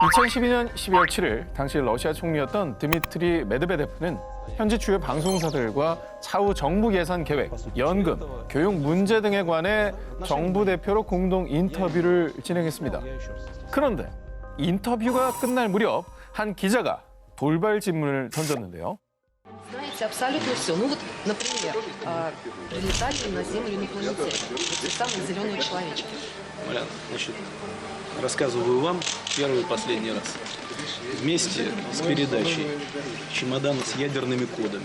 2012년 12월 7일 당시 러시아 총리였던 드미트리 메드베데프는 현지 주요 방송사들과 차후 정부 예산 계획, 연금, 교육 문제 등에 관해 정부 대표로 공동 인터뷰를 진행했습니다. 그런데 인터뷰가 끝날 무렵 한 기자가 돌발 질문을 던졌는데요. Знаете абсолютно все. Ну вот, например, прилетали на Землю инопланетяне. Вот те самые зеленые человечки. Марьяна, значит, рассказываю вам первый и последний раз. Вместе с передачей чемодана с ядерными кодами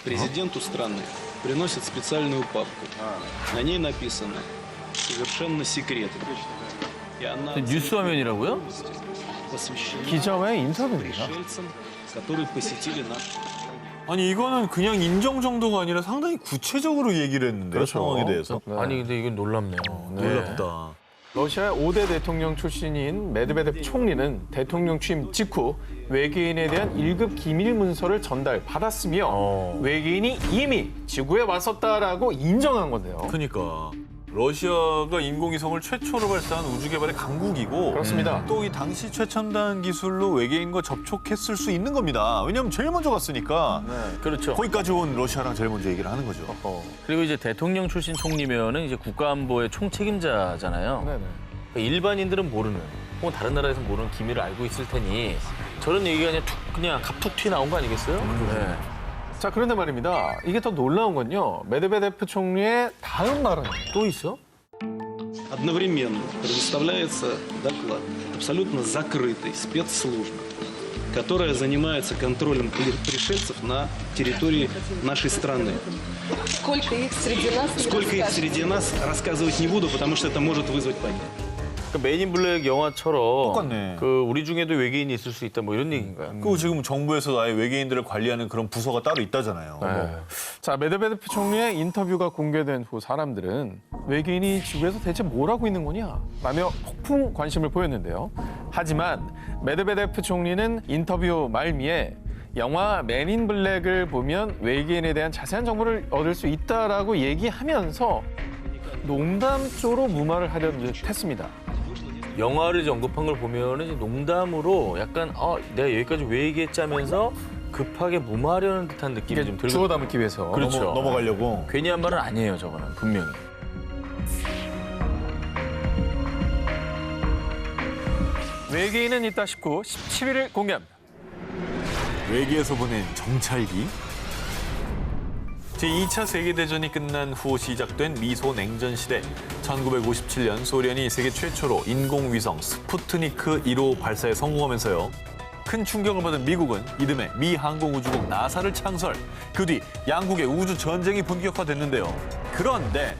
президенту страны приносят специальную папку. На ней написано «Совершенно секретно». И она 뉴스 화면이라고요? посвящена 기자와의 인터뷰입니다. пришельцам, которые посетили наш. 아니 이거는 그냥 인정 정도가 아니라 상당히 구체적으로 얘기를 했는데요. 그렇죠. 상황에 대해서. 네. 아니 근데 이건 놀랍네요. 놀랍다. 러시아의 5대 대통령 출신인 메드베데프 총리는 대통령 취임 직후 외계인에 대한 1급 기밀 문서를 전달받았으며 외계인이 이미 지구에 왔었다라고 인정한 건데요. 그러니까 러시아가 인공위성을 최초로 발사한 우주개발의 강국이고 그렇습니다. 또 이 당시 최첨단 기술로 외계인과 접촉했을 수 있는 겁니다. 왜냐하면 제일 먼저 갔으니까 그렇죠. 거기까지 온 러시아랑 제일 먼저 얘기를 하는 거죠. 그리고 이제 대통령 출신 총리면은 이제 국가안보의 총책임자잖아요. 네네. 그러니까 일반인들은 모르는, 혹은 다른 나라에서 모르는 기밀을 알고 있을 테니 저런 얘기가 그냥 갑툭 튀 나온 거 아니겠어요? 네. 자, 그런데 말입니다. 이게 더 놀라운 건요. 메드베데프 총리의 다음 말은 또 있어? Одновременно предоставляется доклад абсолютно закрытой спецслужбы, которая занимается контролем пришельцев на территории нашей страны. Сколько их среди нас? не Сколько их расскажешь. среди нас, рассказывать не буду, потому что это может вызвать панику. 그러니까 메인 블랙 영화처럼 똑같네. 그 우리 중에도 외계인이 있을 수 있다 뭐 이런 얘기인가요? 그리고 지금 정부에서 아예 외계인들을 관리하는 그런 부서가 따로 있다잖아요. 네. 자, 메드베데프 총리의 인터뷰가 공개된 후 사람들은 외계인이 지구에서 대체 뭘 하고 있는 거냐? 라며 폭풍 관심을 보였는데요. 하지만 메드베데프 총리는 인터뷰 말미에 영화 맨인 블랙을 보면 외계인에 대한 자세한 정보를 얻을 수 있다라고 얘기하면서 농담조로 무마를 하려는 듯 했습니다. 영화를 이제 언급한 걸 보면은 이제 농담으로 약간 내가 여기까지 왜 얘기했자면서 급하게 무마하려는 듯한 느낌이 좀 들고 주워 담기 위해서. 그렇죠. 넘어가려고. 괜히 한 말은 아니에요, 저거는 분명히. 외계인은 있다 싶고 17일을 공개합니다. 외계에서 보낸 정찰기. 제2차 세계대전이 끝난 후 시작된 미소 냉전 시대. 1957년 소련이 세계 최초로 인공위성 스푸트니크 1호 발사에 성공하면서요. 큰 충격을 받은 미국은 이듬해 미 항공우주국 나사를 창설. 그 뒤 양국의 우주 전쟁이 본격화됐는데요. 그런데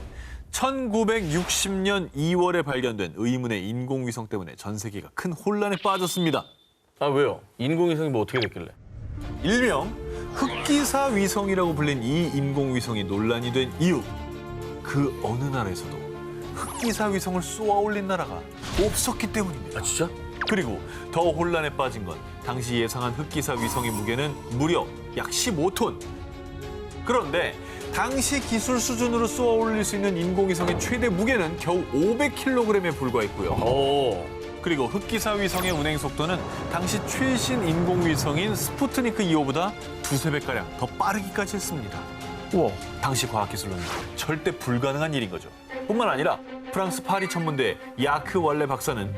1960년 2월에 발견된 의문의 인공위성 때문에 전 세계가 큰 혼란에 빠졌습니다. 아, 왜요? 인공위성이 뭐 어떻게 됐길래? 일명 흑기사 위성이라고 불린 이 인공위성이 논란이 된 이유. 그 어느 나라에서도 흑기사 위성을 쏘아 올린 나라가 없었기 때문입니다. 아, 진짜? 그리고 더 혼란에 빠진 건 당시 예상한 흑기사 위성의 무게는 무려 약 15톤. 그런데 당시 기술 수준으로 쏘아 올릴 수 있는 인공위성의 최대 무게는 겨우 500kg에 불과했고요. 오. 그리고 흑기사 위성의 운행 속도는 당시 최신 인공위성인 스푸트니크 2호보다 두세 배가량 더 빠르기까지 했습니다. 우와. 당시 과학기술로는 절대 불가능한 일인 거죠. 뿐만 아니라 프랑스 파리 천문대 야크 월레 박사는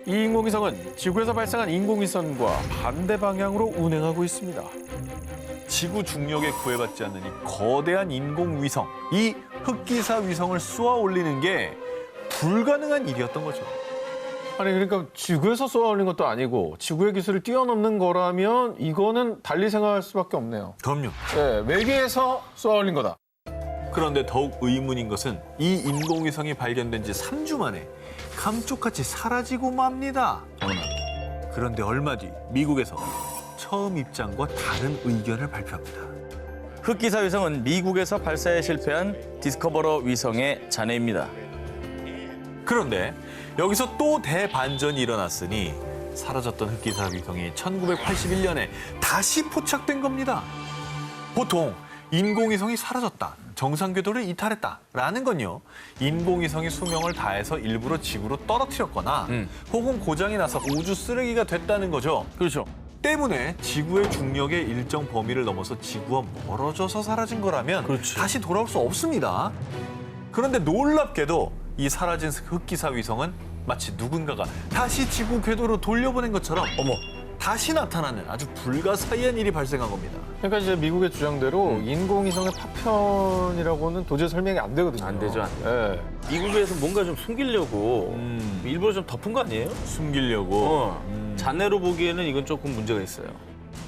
이 인공위성은 지구에서 발생한 인공위성과 반대 방향으로 운행하고 있습니다. 지구 중력에 구애받지 않는 이 거대한 인공위성, 이 흑기사 위성을 쏘아 올리는 게 불가능한 일이었던 거죠. 아니 그러니까 지구에서 쏘아 올린 것도 아니고 지구의 기술을 뛰어넘는 거라면 이거는 달리 생각할 수밖에 없네요. 그럼요. 네, 외계에서 쏘아 올린 거다. 그런데 더욱 의문인 것은 이 인공위성이 발견된 지 3주 만에 감쪽같이 사라지고 맙니다. 그런데 얼마 뒤 미국에서 처음 입장과 다른 의견을 발표합니다. 흑기사 위성은 미국에서 발사에 실패한 디스커버러 위성의 잔해입니다. 그런데 여기서 또 대반전이 일어났으니 사라졌던 흑기사 위성이 1981년에 다시 포착된 겁니다. 보통 인공위성이 사라졌다, 정상 궤도를 이탈했다라는 건요. 인공위성이 수명을 다해서 일부러 지구로 떨어뜨렸거나 혹은 고장이 나서 우주 쓰레기가 됐다는 거죠. 그렇죠. 때문에 지구의 중력의 일정 범위를 넘어서 지구와 멀어져서 사라진 거라면 그렇지. 다시 돌아올 수 없습니다. 그런데 놀랍게도 이 사라진 흑기사 위성은 마치 누군가가 다시 지구 궤도로 돌려보낸 것처럼 다시 나타나는 아주 불가사의한 일이 발생한 겁니다. 그러니까 이제 미국의 주장대로 인공위성의 파편이라고는 도저히 설명이 안 되거든요. 안 되죠, 안 예. 미국에서 뭔가 좀 숨기려고 일부러 좀 덮은 거 아니에요? 숨기려고. 잔해로 보기에는 이건 조금 문제가 있어요.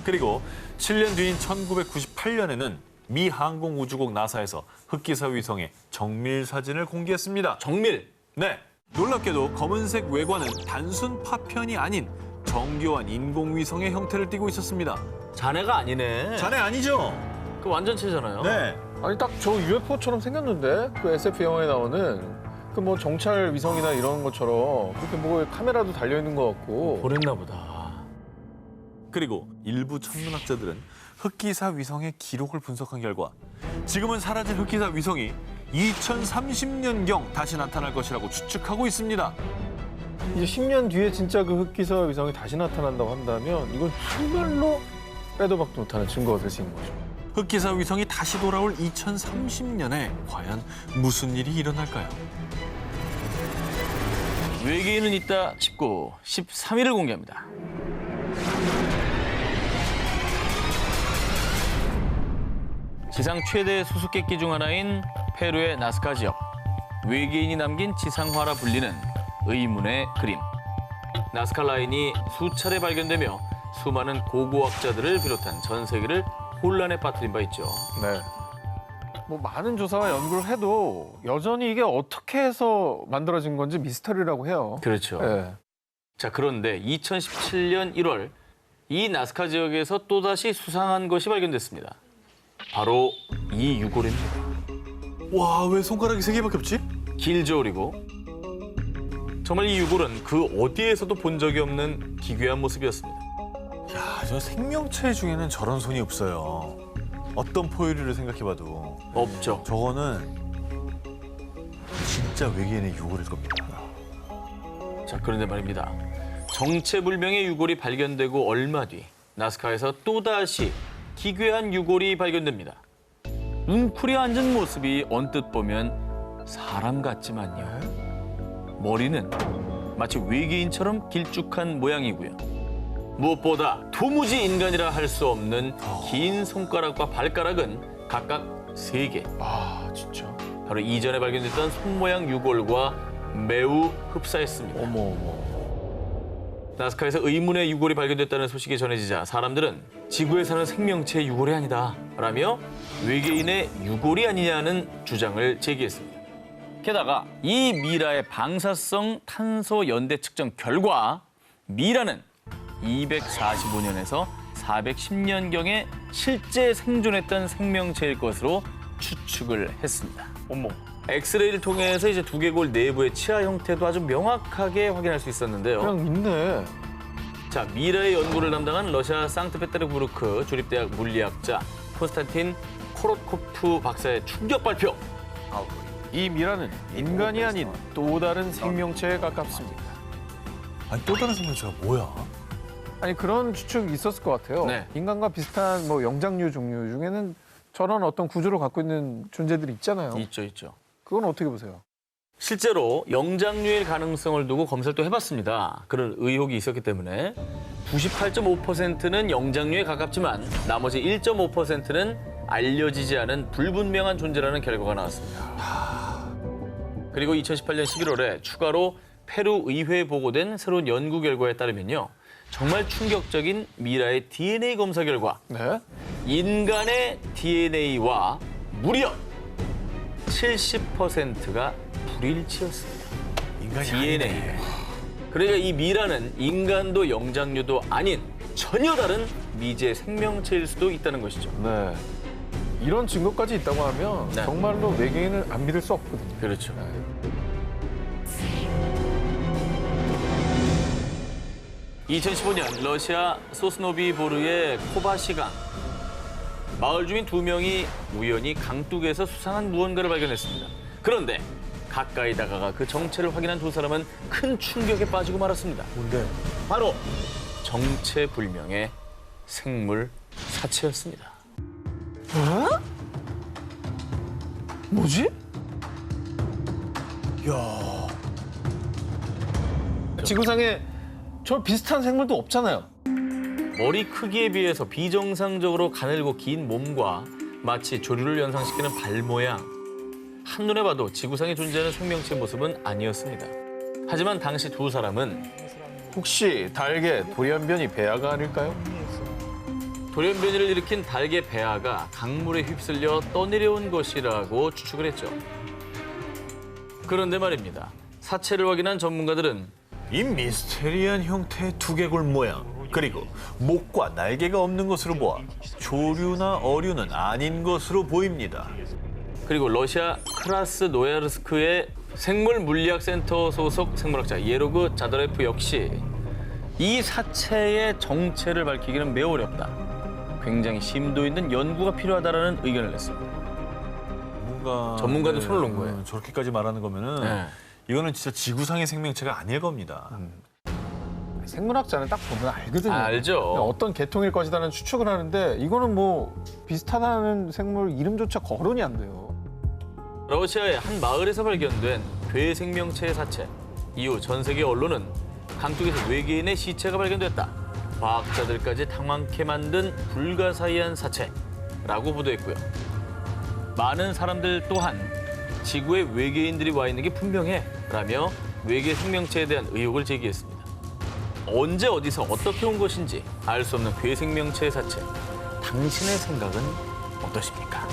그리고 7년 뒤인 1998년에는 미 항공우주국 나사에서 흑기사 위성의 정밀 사진을 공개했습니다. 정밀. 네, 놀랍게도 검은색 외관은 단순 파편이 아닌 정교한 인공위성의 형태를 띠고 있었습니다. 잔해가 아니네. 자네 아니죠? 그 완전체잖아요. 네. 아니 딱 저 UFO처럼 생겼는데 그 SF 영화에 나오는 그 뭐 정찰 위성이나 이런 것처럼 그렇게 뭐 카메라도 달려 있는 것 같고. 보냈나 보다. 그리고 일부 천문학자들은 흑기사 위성의 기록을 분석한 결과 지금은 사라진 흑기사 위성이 2030년경 다시 나타날 것이라고 추측하고 있습니다. 이제 10년 뒤에 진짜 그 흑기사 위성이 다시 나타난다고 한다면 이건 정말로 빼도 박도 못하는 증거가 될 수 있는 거죠. 흑기사 위성이 다시 돌아올 2030년에 과연 무슨 일이 일어날까요? 외계인은 있다 19, 13일을 공개합니다. 지상 최대 수수께끼 중 하나인 페루의 나스카 지역. 외계인이 남긴 지상화라 불리는 의문의 그림. 나스카 라인이 수차례 발견되며 수많은 고고학자들을 비롯한 전 세계를 혼란에 빠뜨린 바 있죠. 네. 뭐 많은 조사와 연구를 해도 여전히 이게 어떻게 해서 만들어진 건지 미스터리라고 해요. 그렇죠. 네. 자, 그런데 2017년 1월 이 나스카 지역에서 또다시 수상한 것이 발견됐습니다. 바로 이 유골입니다. 와, 왜 손가락이 3개밖에 없지? 길죠, 그리고. 정말 이 유골은 그 어디에서도 본 적이 없는 기괴한 모습이었습니다. 야, 저 생명체 중에는 저런 손이 없어요. 어떤 포유류를 생각해봐도 없죠. 저거는 진짜 외계인의 유골일 겁니다. 자, 그런데 말입니다. 정체불명의 유골이 발견되고 얼마 뒤 나스카에서 또다시 기괴한 유골이 발견됩니다. 웅크려 앉은 모습이 언뜻 보면 사람 같지만요. 머리는 마치 외계인처럼 길쭉한 모양이고요. 무엇보다 도무지 인간이라 할 수 없는 긴 손가락과 발가락은 각각 3개. 아 진짜. 바로 이전에 발견됐던 손 모양 유골과 매우 흡사했습니다. 어머 어머. 나스카에서 의문의 유골이 발견됐다는 소식이 전해지자 사람들은 지구에 사는 생명체의 유골이 아니다 라며 외계인의 유골이 아니냐는 주장을 제기했습니다. 게다가 이 미라의 방사성 탄소 연대 측정 결과 미라는 245년에서 410년경에 실제 생존했던 생명체일 것으로 추측을 했습니다. 어머. 엑스레이를 통해서 이제 두개골 내부의 치아 형태도 아주 명확하게 확인할 수 있었는데요. 그냥 있네. 자, 미라의 연구를 담당한 러시아 상트페테르부르크 주립대학 물리학자 콘스탄틴 코로코프 박사의 충격 발표. 이 미라는 인간이 아닌 또 다른 생명체에 가깝습니다. 아니, 또 다른 생명체가 뭐야? 아니 그런 추측이 있었을 것 같아요. 네. 인간과 비슷한 뭐 영장류 종류 중에는 저런 어떤 구조를 갖고 있는 존재들이 있잖아요. 있죠, 있죠. 그건 어떻게 보세요? 실제로 영장류일 가능성을 두고 검사를 또 해봤습니다. 그런 의혹이 있었기 때문에 98.5%는 영장류에 가깝지만 나머지 1.5%는 알려지지 않은 불분명한 존재라는 결과가 나왔습니다. 그리고 2018년 11월에 추가로 페루 의회에 보고된 새로운 연구 결과에 따르면요. 정말 충격적인 미라의 DNA 검사 결과 네? 인간의 DNA와 무려 70%가 불일치였습니다. 인간이 DNA. 아니네. 그러니까 이 미라는 인간도 영장류도 아닌 전혀 다른 미지의 생명체일 수도 있다는 것이죠. 네. 이런 증거까지 있다고 하면 네. 정말로 외계인을 안 믿을 수 없거든요. 그렇죠. 네. 2015년 러시아 소스노비보르의 코바시강. 마을 주민 2명이 우연히 강둑에서 수상한 무언가를 발견했습니다. 그런데 가까이 다가가 그 정체를 확인한 2사람은 큰 충격에 빠지고 말았습니다. 뭔데? 바로 정체불명의 생물 사체였습니다. 뭐지? 지구상에 저 비슷한 생물도 없잖아요. 머리 크기에 비해서 비정상적으로 가늘고 긴 몸과 마치 조류를 연상시키는 발 모양. 한눈에 봐도 지구상에 존재하는 생명체의 모습은 아니었습니다. 하지만 당시 2사람은 혹시 달개 돌연변이 배아가 아닐까요? 돌연변이를 일으킨 달개 배아가 강물에 휩쓸려 떠내려온 것이라고 추측을 했죠. 그런데 말입니다. 사체를 확인한 전문가들은 이 미스테리한 형태의 두개골 모양, 그리고 목과 날개가 없는 것으로 보아 조류나 어류는 아닌 것으로 보입니다. 그리고 러시아 크라스노야르스크의 생물물리학센터 소속 생물학자 예로그 자더레프 역시 이 사체의 정체를 밝히기는 매우 어렵다. 굉장히 심도 있는 연구가 필요하다라는 의견을 냈습니다. 전문가도 손을 놓은 거예요. 저렇게까지 말하는 거면은 네. 이거는 진짜 지구상의 생명체가 아닐 겁니다. 생물학자는 딱 보면 알거든요. 알죠. 어떤 계통일 것이라는 추측을 하는데 이거는 뭐 비슷하다는 생물 이름조차 거론이 안 돼요. 러시아의 한 마을에서 발견된 괴생명체의 사체. 이후 전 세계 언론은 강둑에서 외계인의 시체가 발견됐다. 과학자들까지 당황케 만든 불가사의한 사체라고 보도했고요. 많은 사람들 또한 지구에 외계인들이 와 있는 게 분명해 라며 외계 생명체에 대한 의혹을 제기했습니다. 언제 어디서 어떻게 온 것인지 알 수 없는 괴생명체의 사체. 당신의 생각은 어떠십니까?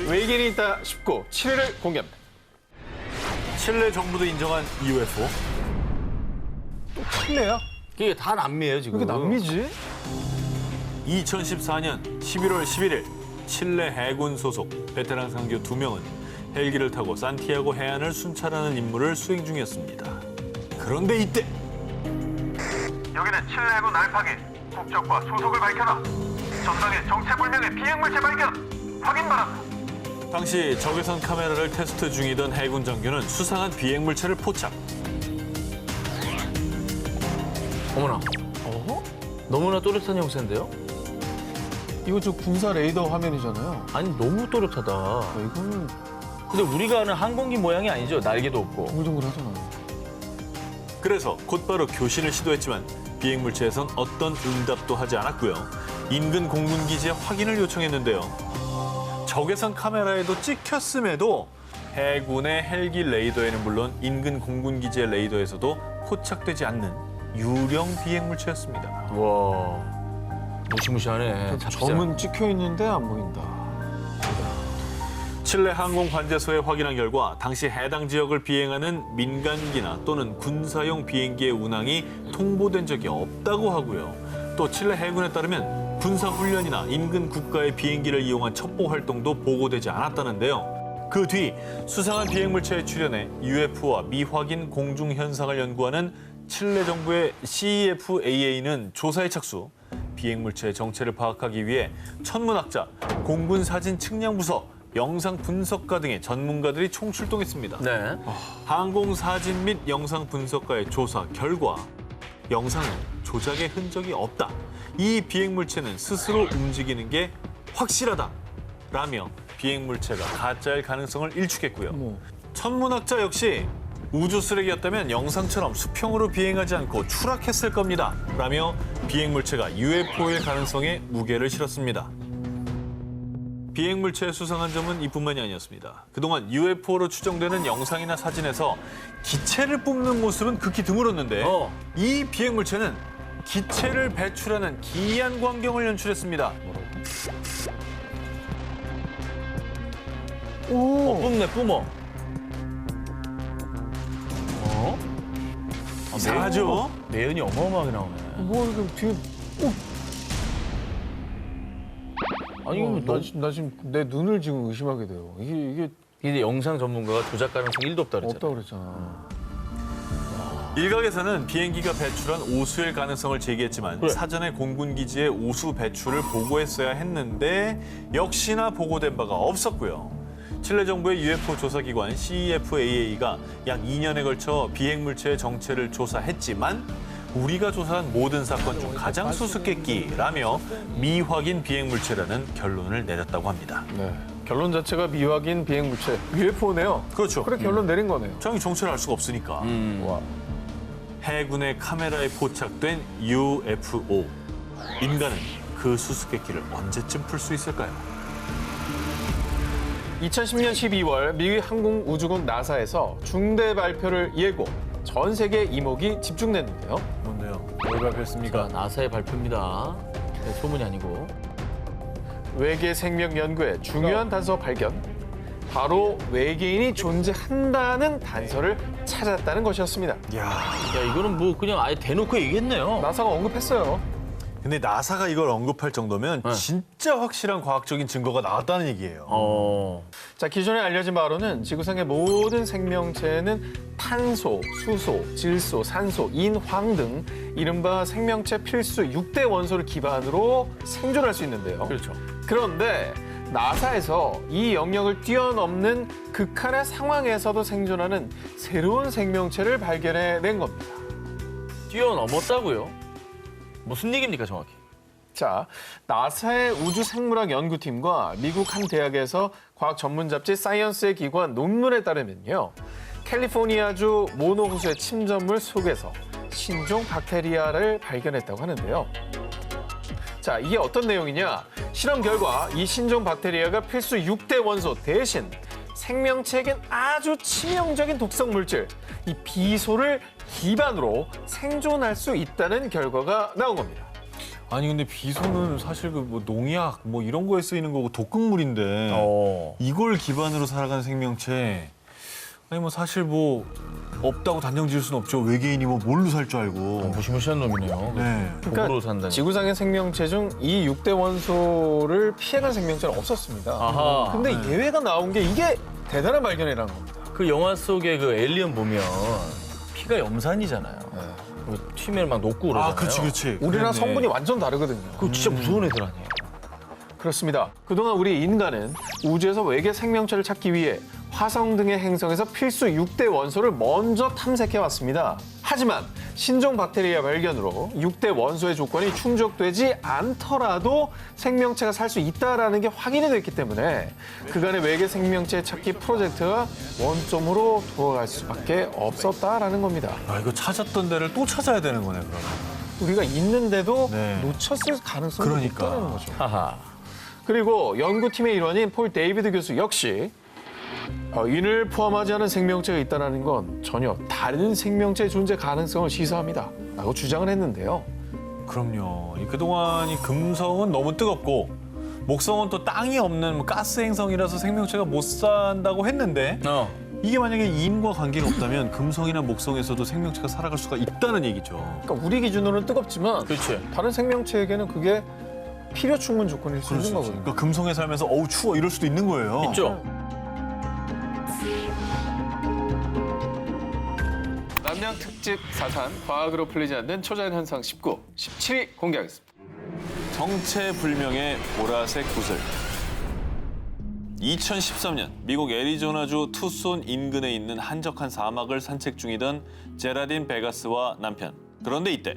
외계인이 있다 싶고 7회를 공개합니다. 칠레 정부도 인정한 UFO. 또 칠레야? 이게 다 남미예요 지금. 왜 이렇게 남미지? 2014년 11월 11일 칠레 해군 소속 베테랑 상교 2명은 헬기를 타고 산티아고 해안을 순찰하는 임무를 수행 중이었습니다. 그런데 이때 여기는 칠레 해군 알파기. 국적과 소속을 밝혀라. 전방에 정체불명의 비행물체 발견. 확인 바란다. 당시 적외선 카메라를 테스트 중이던 해군 장교는 수상한 비행물체를 포착. 어머나. 너무나 또렷한 형태인데요? 이거 저 군사 레이더 화면이잖아요. 아니 너무 또렷하다. 이거는 근데 우리가 아는 항공기 모양이 아니죠. 날개도 없고. 동글동글하잖아요. 그래서 곧바로 교신을 시도했지만 비행물체에선 어떤 응답도 하지 않았고요. 인근 공군기지에 확인을 요청했는데요. 적외선 카메라에도 찍혔음에도 해군의 헬기 레이더에는 물론 인근 공군기지의 레이더에서도 포착되지 않는 유령 비행물체였습니다. 와. 무시무시하네. 점은 찍혀 있는데 안 보인다. 칠레 항공관제소에 확인한 결과 당시 해당 지역을 비행하는 민간기나 또는 군사용 비행기의 운항이 통보된 적이 없다고 하고요. 또 칠레 해군에 따르면 군사훈련이나 인근 국가의 비행기를 이용한 첩보 활동도 보고되지 않았다는데요. 그 뒤 수상한 비행물체의 출현에 UFO와 미확인 공중 현상을 연구하는 칠레 정부의 CEFAA는 조사에 착수. 비행물체의 정체를 파악하기 위해 천문학자, 공군사진측량부서, 영상 분석가 등의 전문가들이 총출동했습니다. 네. 항공사진 및 영상 분석가의 조사 결과 영상은 조작의 흔적이 없다. 이 비행물체는 스스로 움직이는 게 확실하다. 라며 비행물체가 가짜일 가능성을 일축했고요. 천문학자 역시 우주 쓰레기였다면 영상처럼 수평으로 비행하지 않고 추락했을 겁니다. 라며 비행물체가 UFO일 가능성에 무게를 실었습니다. 비행물체의 수상한 점은 이뿐만이 아니었습니다. 그동안 UFO로 추정되는 영상이나 사진에서 기체를 뿜는 모습은 극히 드물었는데 이 비행물체는 기체를 배출하는 기이한 광경을 연출했습니다. 뿜네, 뿜어. 이상하죠? 매연이 어마어마하게 나오네. 뭐 이거 뒤에 아니, 나 지금 내 눈을 지금 의심하게 돼요. 이게 이게 영상 전문가가 조작 가능성 1도 없다 그랬잖아. 없다고 그랬잖아. 일각에서는 비행기가 배출한 오수일 가능성을 제기했지만 사전에 공군기지의 오수 배출을 보고했어야 했는데 역시나 보고된 바가 없었고요. 칠레 정부의 UFO 조사기관 CEFAA가 약 2년에 걸쳐 비행물체의 정체를 조사했지만 우리가 조사한 모든 사건 중 가장 수수께끼라며 미확인 비행물체라는 결론을 내렸다고 합니다. 네. 결론 자체가 미확인 비행물체 UFO네요. 그렇죠. 그래 결론 내린 거네요. 정이 정체를 알 수가 없으니까. 와. 해군의 카메라에 포착된 UFO. 인간은 그 수수께끼를 언제쯤 풀 수 있을까요? 2010년 12월 미국 항공우주국 나사에서 중대 발표를 예고 전 세계 이목이 집중됐는데요. 뭔데요? 뭘 발표했습니까? 나사의 발표입니다. 네, 소문이 아니고. 외계 생명 연구의 중요한 단서 발견. 바로 외계인이 존재한다는 단서를 찾았다는 것이었습니다. 야, 야, 이거는 뭐 그냥 아예 대놓고 얘기했네요. 나사가 언급했어요. 근데 나사가 이걸 언급할 정도면 진짜 확실한 과학적인 증거가 나왔다는 얘기예요. 자, 기존에 알려진 바로는 지구상의 모든 생명체는 탄소, 수소, 질소, 산소, 인, 황 등 이른바 생명체 필수 6대 원소를 기반으로 생존할 수 있는데요. 그렇죠. 그런데 나사에서 이 영역을 뛰어넘는 극한의 상황에서도 생존하는 새로운 생명체를 발견해낸 겁니다. 뛰어넘었다고요? 무슨 얘기입니까, 정확히? 자, 나사의 우주생물학 연구팀과 미국 한 대학에서 과학 전문 잡지 사이언스의 기관 논문에 따르면요. 캘리포니아주 모노 호수의 침전물 속에서 신종 박테리아를 발견했다고 하는데요. 자, 이게 어떤 내용이냐? 실험 결과 이 신종 박테리아가 필수 6대 원소 대신 생명체에겐 아주 치명적인 독성 물질, 이 비소를 기반으로 생존할 수 있다는 결과가 나온 겁니다. 아니 근데 비소는 사실 그 뭐 농약 뭐 이런 거에 쓰이는 거고 독극물인데 이걸 기반으로 살아가는 생명체 아니 뭐 사실 뭐 없다고 단정 지을 수는 없죠. 외계인이 뭐 뭘로 살 줄 알고. 무시무시한 놈이네요. 네. 독으로 산다니. 지구상의 생명체 중 이 6대 원소를 피해간 생명체는 없었습니다. 아하. 근데 예외가 나온 게 이게 대단한 발견이라는 겁니다. 그 영화 속에 그 에일리언 보면 피가 염산이잖아요. 그 튀면 막 녹고 그러잖아요. 아, 그렇지. 우리랑 그랬네. 성분이 완전 다르거든요. 그거 진짜 무서운 애들 아니에요? 그렇습니다. 그동안 우리 인간은 우주에서 외계 생명체를 찾기 위해 화성 등의 행성에서 필수 6대 원소를 먼저 탐색해왔습니다. 하지만 신종 박테리아 발견으로 6대 원소의 조건이 충족되지 않더라도 생명체가 살 수 있다는 게 확인이 됐기 때문에 그간의 외계 생명체 찾기 프로젝트가 원점으로 돌아갈 수밖에 없었다라는 겁니다. 아 이거 찾았던 데를 또 찾아야 되는 거네 그러면. 우리가 있는데도 네. 놓쳤을 가능성이 그러니까. 높다는 거죠. 하하. 그리고 연구팀의 일원인 폴 데이비드 교수 역시 인을 포함하지 않은 생명체가 있다는 건 전혀 다른 생명체의 존재 가능성을 시사합니다. 라고 주장을 했는데요. 그럼요. 그동안 이 금성은 너무 뜨겁고 목성은 또 땅이 없는 뭐 가스 행성이라서 생명체가 못 산다고 했는데 이게 만약에 인과 관계가 없다면 금성이나 목성에서도 생명체가 살아갈 수가 있다는 얘기죠. 그러니까 우리 기준으로는 뜨겁지만 그렇지. 다른 생명체에게는 그게 필요 충분 조건일 수 있는 거거든요. 그러니까 금성에 살면서 어우 추워 이럴 수도 있는 거예요. 있죠? 남양 특집 4탄 과학으로 풀리지 않는 초자연 현상 19, 17위 공개하겠습니다. 정체불명의 보라색 구슬. 2013년 미국 애리조나주 투손 인근에 있는 한적한 사막을 산책 중이던 제라딘 베가스와 남편. 그런데 이때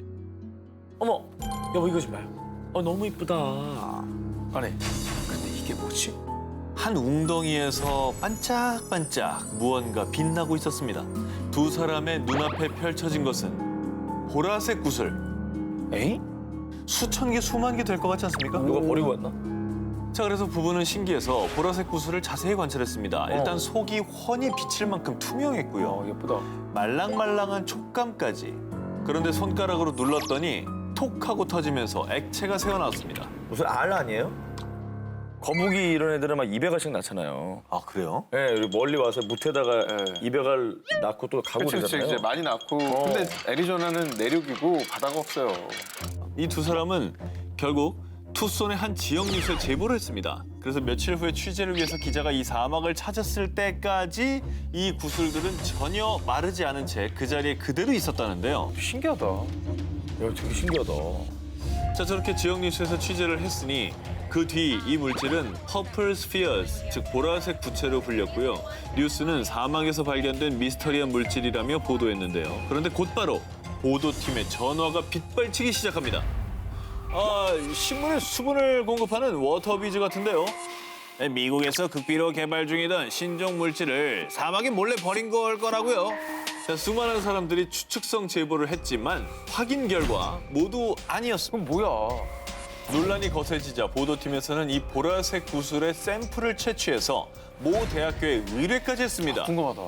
어머, 여보 이거 좀 봐요. 너무 이쁘다. 아니, 근데 이게 뭐지? 한 웅덩이에서 반짝반짝 무언가 빛나고 있었습니다. 두 사람의 눈앞에 펼쳐진 것은 보라색 구슬. 에이? 수천 개, 수만 개 될 것 같지 않습니까? 누가 버리고 왔나? 자, 그래서 부부는 신기해서 보라색 구슬을 자세히 관찰했습니다. 일단 속이 훤히 비칠 만큼 투명했고요. 예쁘다. 말랑말랑한 촉감까지. 그런데 손가락으로 눌렀더니 톡 하고 터지면서 액체가 새어나왔습니다. 무슨 알 아니에요? 거북이 이런 애들은 막 200알씩 낳잖아요. 아, 그래요? 예, 네, 멀리 와서 무태다가 200알 낳고 또 가고 그러잖아요. 이제 많이 낳고. 근데 애리조나는 내륙이고 바다가 없어요. 이 두 사람은 결국 투손의 한 지역 뉴스에 제보를 했습니다. 그래서 며칠 후에 취재를 위해서 기자가 이 사막을 찾았을 때까지 이 구슬들은 전혀 마르지 않은 채 그 자리에 그대로 있었다는데요. 신기하다. 야, 되게 신기하다. 자, 저렇게 지역 뉴스에서 취재를 했으니 그 뒤 이 물질은 퍼플 스피어스, 즉 보라색 부채로 불렸고요. 뉴스는 사막에서 발견된 미스터리한 물질이라며 보도했는데요. 그런데 곧바로 보도팀의 전화가 빗발치기 시작합니다. 신문에 수분을 공급하는 워터비즈 같은데요. 미국에서 극비로 개발 중이던 신종 물질을 사막에 몰래 버린 걸 거라고요. 자, 수많은 사람들이 추측성 제보를 했지만 확인 결과 모두 아니었습니다. 그럼 뭐야? 논란이 거세지자 보도팀에서는 이 보라색 구슬의 샘플을 채취해서 모 대학교에 의뢰까지 했습니다. 궁금하다.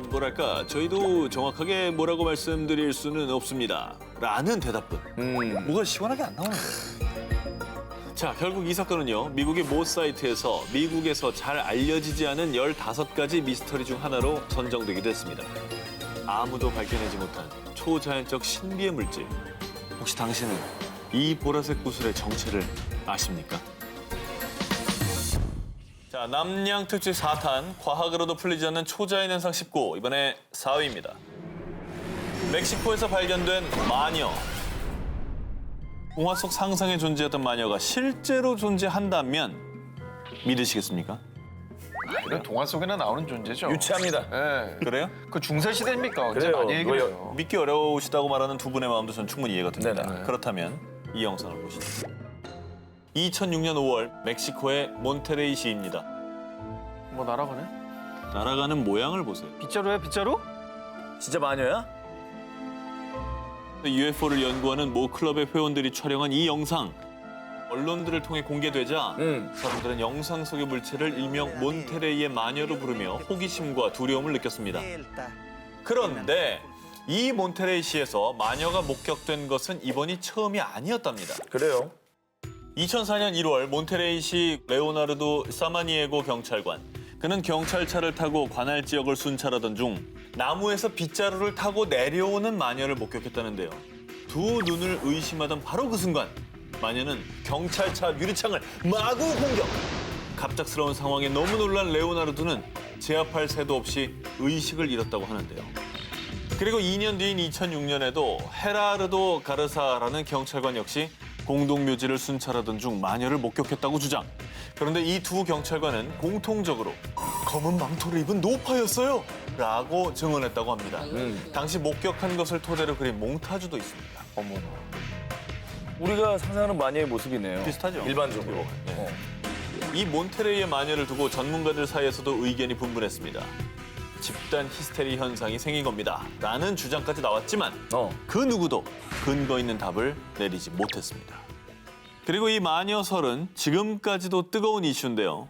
뭐랄까, 저희도 정확하게 뭐라고 말씀드릴 수는 없습니다. 라는 대답뿐. 뭐가 시원하게 안 나오는데. 자, 결국 이 사건은요, 미국의 모 사이트에서 미국에서 잘 알려지지 않은 15가지 미스터리 중 하나로 선정되기도 했습니다. 아무도 발견하지 못한 초자연적 신비의 물질. 혹시 당신은 이 보라색 구슬의 정체를 아십니까? 자, 남양 특집 4탄, 과학으로도 풀리지 않는 초자연 현상 19, 이번에 4위입니다. 멕시코에서 발견된 마녀. 동화 속 상상에 존재했던 마녀가 실제로 존재한다면 믿으시겠습니까? 이건 동화 속에나 나오는 존재죠. 유치합니다. 예. 그래요? 그 중세 시대입니까? 언제 그래요. 많이 얘기해요. 믿기 어려우시다고 말하는 두 분의 마음도 전 충분히 이해가 됩니다. 네네. 그렇다면 이 영상을 보시죠. 2006년 5월 멕시코의 몬테레이 시입니다. 뭐 날아가네? 날아가는 모양을 보세요. 빗자루야 빗자루? 진짜 마녀야? UFO를 연구하는 모 클럽의 회원들이 촬영한 이 영상. 언론들을 통해 공개되자 사람들은 영상 속의 물체를 일명 몬테레이의 마녀로 부르며 호기심과 두려움을 느꼈습니다. 그런데 이 몬테레이 시에서 마녀가 목격된 것은 이번이 처음이 아니었답니다. 그래요. 2004년 1월 몬테레이시 레오나르도 사마니에고 경찰관. 그는 경찰차를 타고 관할 지역을 순찰하던 중 나무에서 빗자루를 타고 내려오는 마녀를 목격했다는데요. 두 눈을 의심하던 바로 그 순간 마녀는 경찰차 유리창을 마구 공격. 갑작스러운 상황에 너무 놀란 레오나르도는 제압할 새도 없이 의식을 잃었다고 하는데요. 그리고 2년 뒤인 2006년에도 헤라르도 가르사라는 경찰관 역시 공동묘지를 순찰하던 중 마녀를 목격했다고 주장. 그런데 이 두 경찰관은 공통적으로 검은 망토를 입은 노파였어요 라고 증언했다고 합니다. 당시 목격한 것을 토대로 그린 몽타주도 있습니다. 어머나. 우리가 상상하는 마녀의 모습이네요. 비슷하죠? 일반적으로. 네. 이 몬테레이의 마녀를 두고 전문가들 사이에서도 의견이 분분했습니다. 집단 히스테리 현상이 생긴 겁니다 라는 주장까지 나왔지만 그 누구도 근거 있는 답을 내리지 못했습니다. 그리고 이 마녀설은 지금까지도 뜨거운 이슈인데요.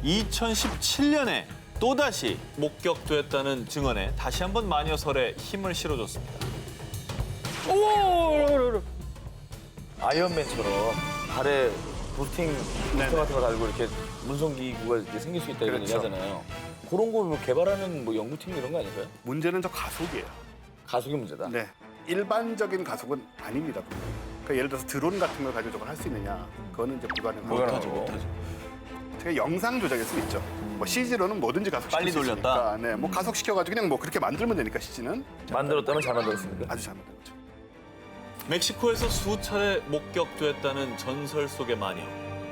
2017년에 또다시 목격됐다는 증언에 다시 한번 마녀설에 힘을 실어줬습니다. 아이언맨처럼 발에 부스팅 부스터 같은 거 달고 이렇게 문성기구가 이렇게 생길 수 있다 이런 얘기 하잖아요. 그런 거 개발하는 뭐 연구팀 이런 거 아닐까요? 문제는 저 가속이에요. 가속이 문제다. 네. 일반적인 가속은 아닙니다. 그러니까 예를 들어서 드론 같은 걸 가지고 저걸 할 수 있느냐? 그거는 이제 불가능하고. 못하죠. 제가 영상 조작일 수 있죠. 뭐 CG로는 뭐든지 가속시킬 빨리 수 돌렸다? 있으니까. 네. 뭐 가속시켜가지고 그냥 뭐 그렇게 만들면 되니까 CG는 만들었다면 잘 만들었습니까? 아주 잘 만들었죠. 멕시코에서 수차례 목격됐다는 전설 속의 마녀.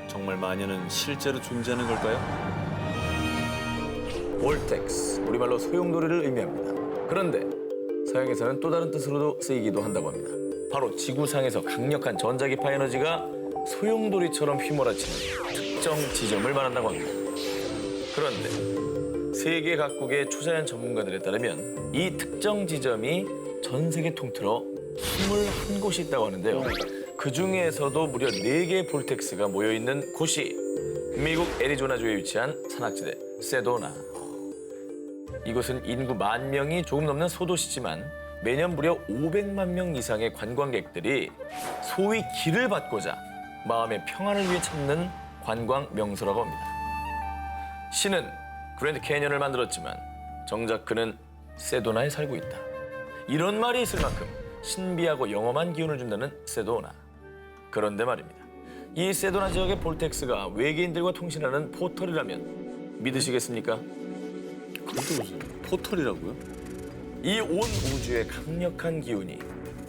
정말 마녀는 실제로 존재하는 걸까요? 볼텍스, 우리말로 소용돌이를 의미합니다. 그런데 서양에서는 또 다른 뜻으로도 쓰이기도 한다고 합니다. 바로 지구상에서 강력한 전자기파 에너지가 소용돌이처럼 휘몰아치는 특정 지점을 말한다고 합니다. 그런데 세계 각국의 초자연 전문가들에 따르면 이 특정 지점이 전 세계 통틀어 21곳이 있다고 하는데요. 그 중에서도 무려 4개의 볼텍스가 모여있는 곳이 미국 애리조나주에 위치한 산악지대 세도나. 이곳은 인구 10,000명이 조금 넘는 소도시지만 매년 무려 500만 명 이상의 관광객들이 소위 길을 받고자 마음의 평안을 위해 찾는 관광 명소라고 합니다. 신은 그랜드 캐니언을 만들었지만 정작 그는 세도나에 살고 있다. 이런 말이 있을 만큼 신비하고 영험한 기운을 준다는 세도나. 그런데 말입니다. 이 세도나 지역의 볼텍스가 외계인들과 통신하는 포털이라면 믿으시겠습니까? 그것도 무슨 포털이라고요? 이 온 우주의 강력한 기운이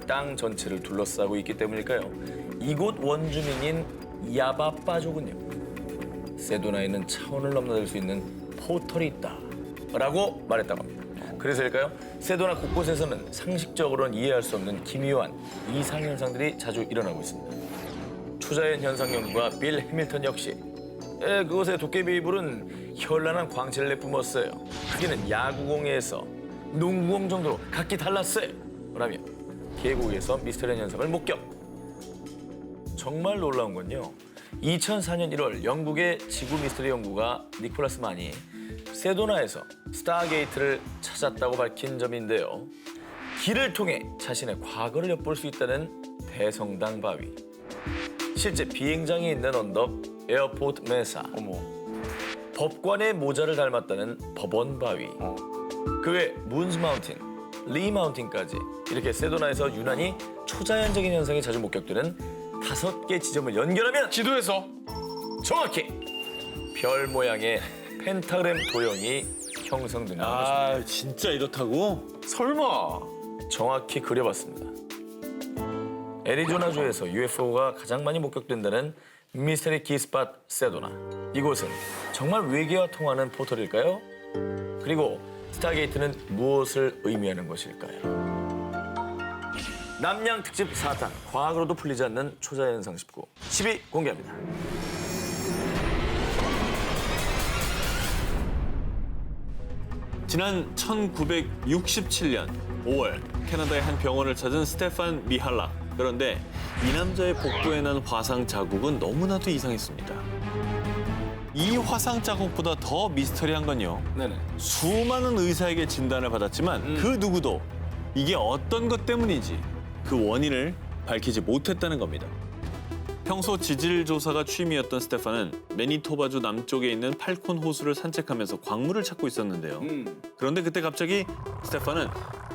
땅 전체를 둘러싸고 있기 때문일까요? 이곳 원주민인 야바빠족은요. 세도나에는 차원을 넘나들 수 있는 포털이 있다라고 말했다고 합니다. 그래서일까요? 세도나 곳곳에서는 상식적으로는 이해할 수 없는 기묘한 이상 현상들이 자주 일어나고 있습니다. 초자연 현상 연구가 빌 해밀턴 역시 그곳의 도깨비 이불은 현란한 광채를 내뿜었어요. 크기는 야구공에서 농구공 정도로 각기 달랐어요. 라며 계곡에서 미스터리한 현상을 목격. 정말 놀라운 건요. 2004년 1월 영국의 지구 미스터리 연구가 니콜라스 만이 세도나에서 스타게이트를 찾았다고 밝힌 점인데요. 길을 통해 자신의 과거를 엿볼 수 있다는 대성당 바위. 실제 비행장이 있는 언덕 에어포트 메사. 법관의 모자를 닮았다는 법원 바위. 그 외 문스 마운틴, 리 마운틴까지 이렇게 세도나에서 유난히 초자연적인 현상이 자주 목격되는 5개 지점을 연결하면 지도에서 정확히 별 모양의 펜타그램 도형이 형성된다는 것입니다. 진짜 이렇다고? 설마 정확히 그려봤습니다. 애리조나주에서 UFO가 가장 많이 목격된다는 미스터리 키스팟 세도나. 이곳은 정말 외계와 통하는 포털일까요? 그리고 스타게이트는 무엇을 의미하는 것일까요? 남양 특집 4탄 과학으로도 풀리지 않는 초자연상 19 10위 공개합니다. 지난 1967년 5월 캐나다의 한 병원을 찾은 스테판 미할락. 그런데 이 남자의 복부에 난 화상 자국은 너무나도 이상했습니다. 이 화상 자국보다 더 미스터리한 건요. 네네. 수많은 의사에게 진단을 받았지만 그 누구도 이게 어떤 것 때문인지 그 원인을 밝히지 못했다는 겁니다. 평소 지질 조사가 취미였던 스테판은 매니토바주 남쪽에 있는 팔콘 호수를 산책하면서 광물을 찾고 있었는데요. 그런데 그때 갑자기 스테판은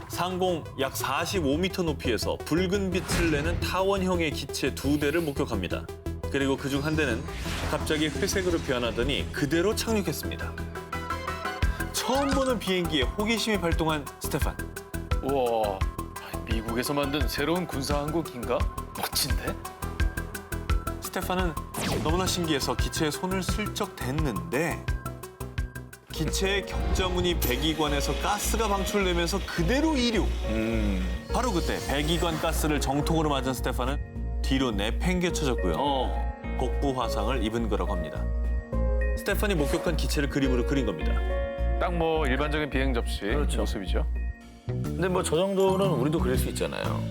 상공 약 45m 높이에서 붉은 빛을 내는 타원형의 기체 2대를 목격합니다. 그리고 그중 한 대는 갑자기 회색으로 변하더니 그대로 착륙했습니다. 처음 보는 비행기에 호기심이 발동한 스테판. 우와, 미국에서 만든 새로운 군사항공기인가? 멋진데? 스테판은 너무나 신기해서 기체에 손을 슬쩍 댔는데 기체의 격자무늬 배기관에서 가스가 방출되면서 그대로 이륙. 바로 그때 배기관 가스를 정통으로 맞은 스테판은 뒤로 내팽개쳐졌고요. 복부 화상을 입은 거라고 합니다. 스테판이 목격한 기체를 그림으로 그린 겁니다. 딱 뭐 일반적인 비행 접시 그렇죠. 모습이죠. 근데 뭐 저 정도는 우리도 그릴 수 있잖아요.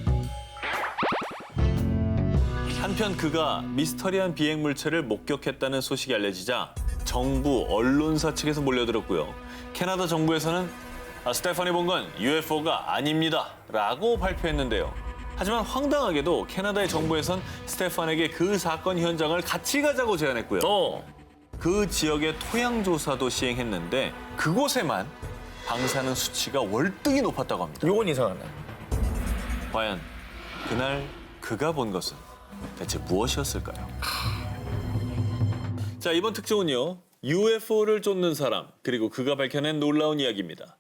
한편 그가 미스터리한 비행 물체를 목격했다는 소식이 알려지자 정부, 언론사 측에서 몰려들었고요. 캐나다 정부에서는 스테판이 본 건 UFO가 아닙니다 라고 발표했는데요. 하지만 황당하게도 캐나다의 정부에선 스테판에게 그 사건 현장을 같이 가자고 제안했고요. 그 지역의 토양 조사도 시행했는데 그곳에만 방사능 수치가 월등히 높았다고 합니다. 요건 이상하네. 과연 그날 그가 본 것은 대체 무엇이었을까요? 자, 이번 특종은요. UFO를 쫓는 사람, 그리고 그가 밝혀낸 놀라운 이야기입니다.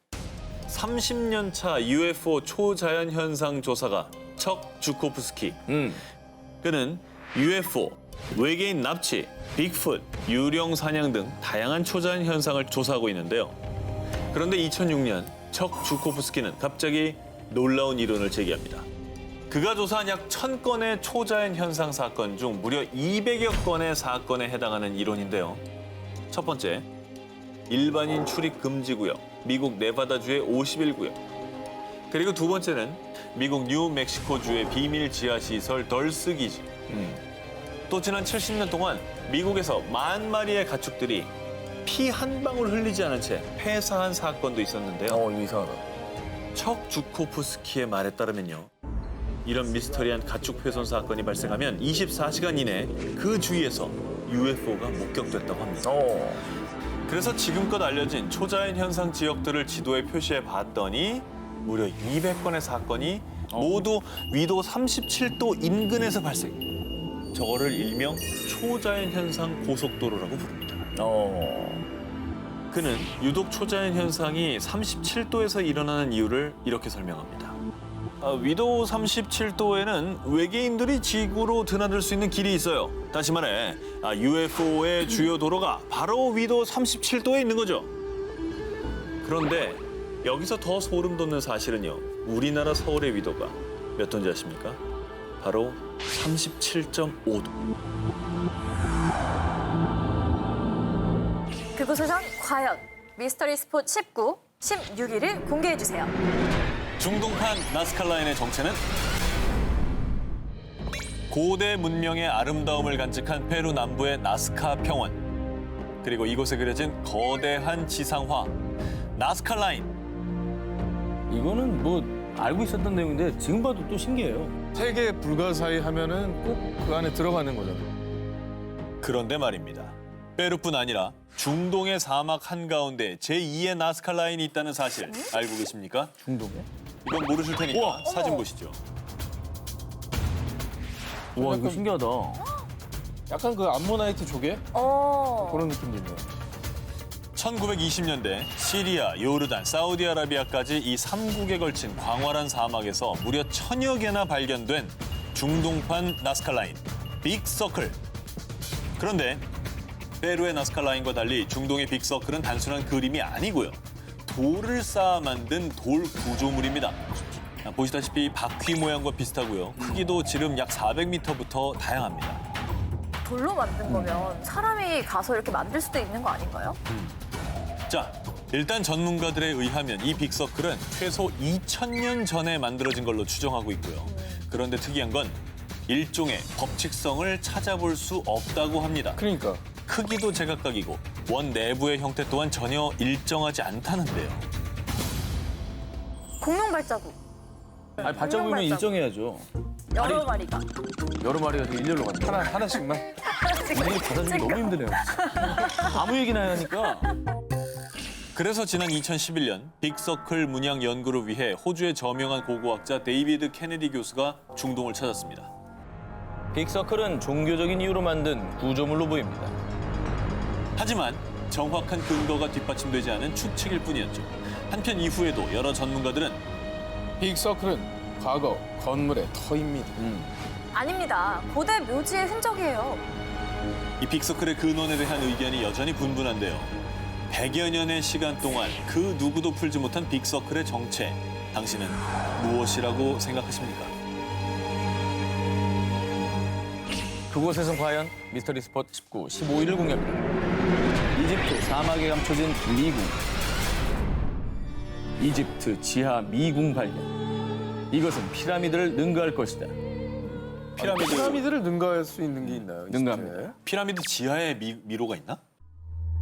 30년 차 UFO 초자연 현상 조사가 척 주코프스키. 그는 UFO, 외계인 납치, 빅풋, 유령 사냥 등 다양한 초자연 현상을 조사하고 있는데요. 그런데 2006년 척 주코프스키는 갑자기 놀라운 이론을 제기합니다. 그가 조사한 약 1000건의 초자연 현상 사건 중 무려 200여 건의 사건에 해당하는 이론인데요. 첫 번째, 일반인 출입 금지 구역, 미국 네바다주의 51구역. 그리고 두 번째는 미국 뉴멕시코주의 비밀 지하시설 덜스 기지. 또 지난 70년 동안 미국에서 10,000마리의 가축들이 피 한 방울 흘리지 않은 채 폐사한 사건도 있었는데요. 이거 이상하다. 척 주코프스키의 말에 따르면요. 이런 미스터리한 가축 훼손 사건이 발생하면 24시간 이내 그 주위에서 UFO가 목격됐다고 합니다. 그래서 지금껏 알려진 초자연 현상 지역들을 지도에 표시해 봤더니 무려 200건의 사건이 모두 위도 37도 인근에서 발생. 저거를 일명 초자연 현상 고속도로라고 부릅니다. 그는 유독 초자연 현상이 37도에서 일어나는 이유를 이렇게 설명합니다. 위도 37도에는 외계인들이 지구로 드나들 수 있는 길이 있어요. 다시 말해, UFO의 주요 도로가 바로 위도 37도에 있는 거죠. 그런데 여기서 더 소름 돋는 사실은요. 우리나라 서울의 위도가 몇 도인지 아십니까? 바로 37.5도. 그곳에선 과연 미스터리 스폿 19, 16위를 공개해주세요. 중동판 나스칼라인의 정체는? 고대 문명의 아름다움을 간직한 페루 남부의 나스카 평원. 그리고 이곳에 그려진 거대한 지상화, 나스칼라인. 이거는 뭐 알고 있었던 내용인데 지금 봐도 또 신기해요. 세계 불가사의 하면은 꼭 그 안에 들어가는 거잖아요. 그런데 말입니다. 페루뿐 아니라 중동의 사막 한가운데 제2의 나스칼라인이 있다는 사실 알고 계십니까? 중동에? 이건 모르실 테니까 사진 보시죠. 와, 이거 신기하다. 약간 그 암모나이트 조개 그런 느낌도 있네요. 1920년대 시리아, 요르단, 사우디아라비아까지 이 3국에 걸친 광활한 사막에서 무려 1000여 개나 발견된 중동판 나스칼라인, 빅서클. 그런데 페루의 나스칼라인과 달리 중동의 빅서클은 단순한 그림이 아니고요. 돌을 쌓아 만든 돌 구조물입니다. 보시다시피 바퀴 모양과 비슷하고요. 크기도 지름 약 400m부터 다양합니다. 돌로 만든 거면 사람이 가서 이렇게 만들 수도 있는 거 아닌가요? 자, 일단 전문가들에 의하면 이 빅서클은 최소 2000년 전에 만들어진 걸로 추정하고 있고요. 그런데 특이한 건 일종의 법칙성을 찾아볼 수 없다고 합니다. 그러니까 크기도 제각각이고 원 내부의 형태 또한 전혀 일정하지 않다는데요. 공룡 발자국. 아니, 발자국이면 일정해야죠. 여러 마리가. 여러 마리가 지금 일렬로 간다. 하나씩만. 이게 받아주기 너무 힘드네요. 아무 얘기나 해야 하니까. 그래서 지난 2011년 빅서클 문양 연구를 위해 호주의 저명한 고고학자 데이비드 케네디 교수가 중동을 찾았습니다. 빅서클은 종교적인 이유로 만든 구조물로 보입니다. 하지만 정확한 근거가 뒷받침되지 않은 추측일 뿐이었죠. 한편 이후에도 여러 전문가들은 빅서클은 과거 건물의 터입니다. 아닙니다. 고대 묘지의 흔적이에요. 이 빅서클의 근원에 대한 의견이 여전히 분분한데요. 100여 년의 시간 동안 그 누구도 풀지 못한 빅서클의 정체, 당신은 무엇이라고 생각하십니까? 그곳에선 과연 미스터리 스폿 19, 15위를 공개합니다. 이집트 사막에 감춰진 미궁. 이집트 지하 미궁 발견. 이것은 피라미드를 능가할 것이다. 피라미드를 능가할 수 있는 게 있나요? 능가합니다. 피라미드 지하에 미로가 있나?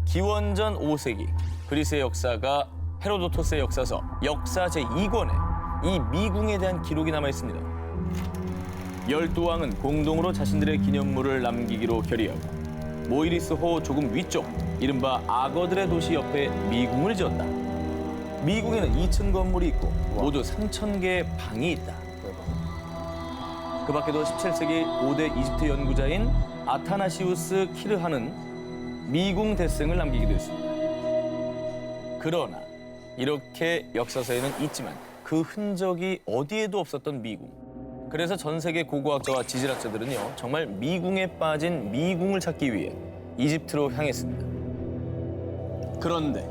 기원전 5세기 그리스의 역사가 헤로도토스의 역사서 역사 제2권에 이 미궁에 대한 기록이 남아 있습니다. 12왕은 공동으로 자신들의 기념물을 남기기로 결의하고 모이리스호 조금 위쪽 이른바 악어들의 도시 옆에 미궁을 지었다. 미궁에는 2층 건물이 있고 모두 3,000개의 방이 있다. 그 밖에도 17세기 고대 이집트 연구자인 아타나시우스 키르하는 미궁 대승을 남기기도 했습니다. 그러나 이렇게 역사서에는 있지만 그 흔적이 어디에도 없었던 미궁. 그래서 전 세계 고고학자와 지질학자들은요, 정말 미궁에 빠진 미궁을 찾기 위해 이집트로 향했습니다. 그런데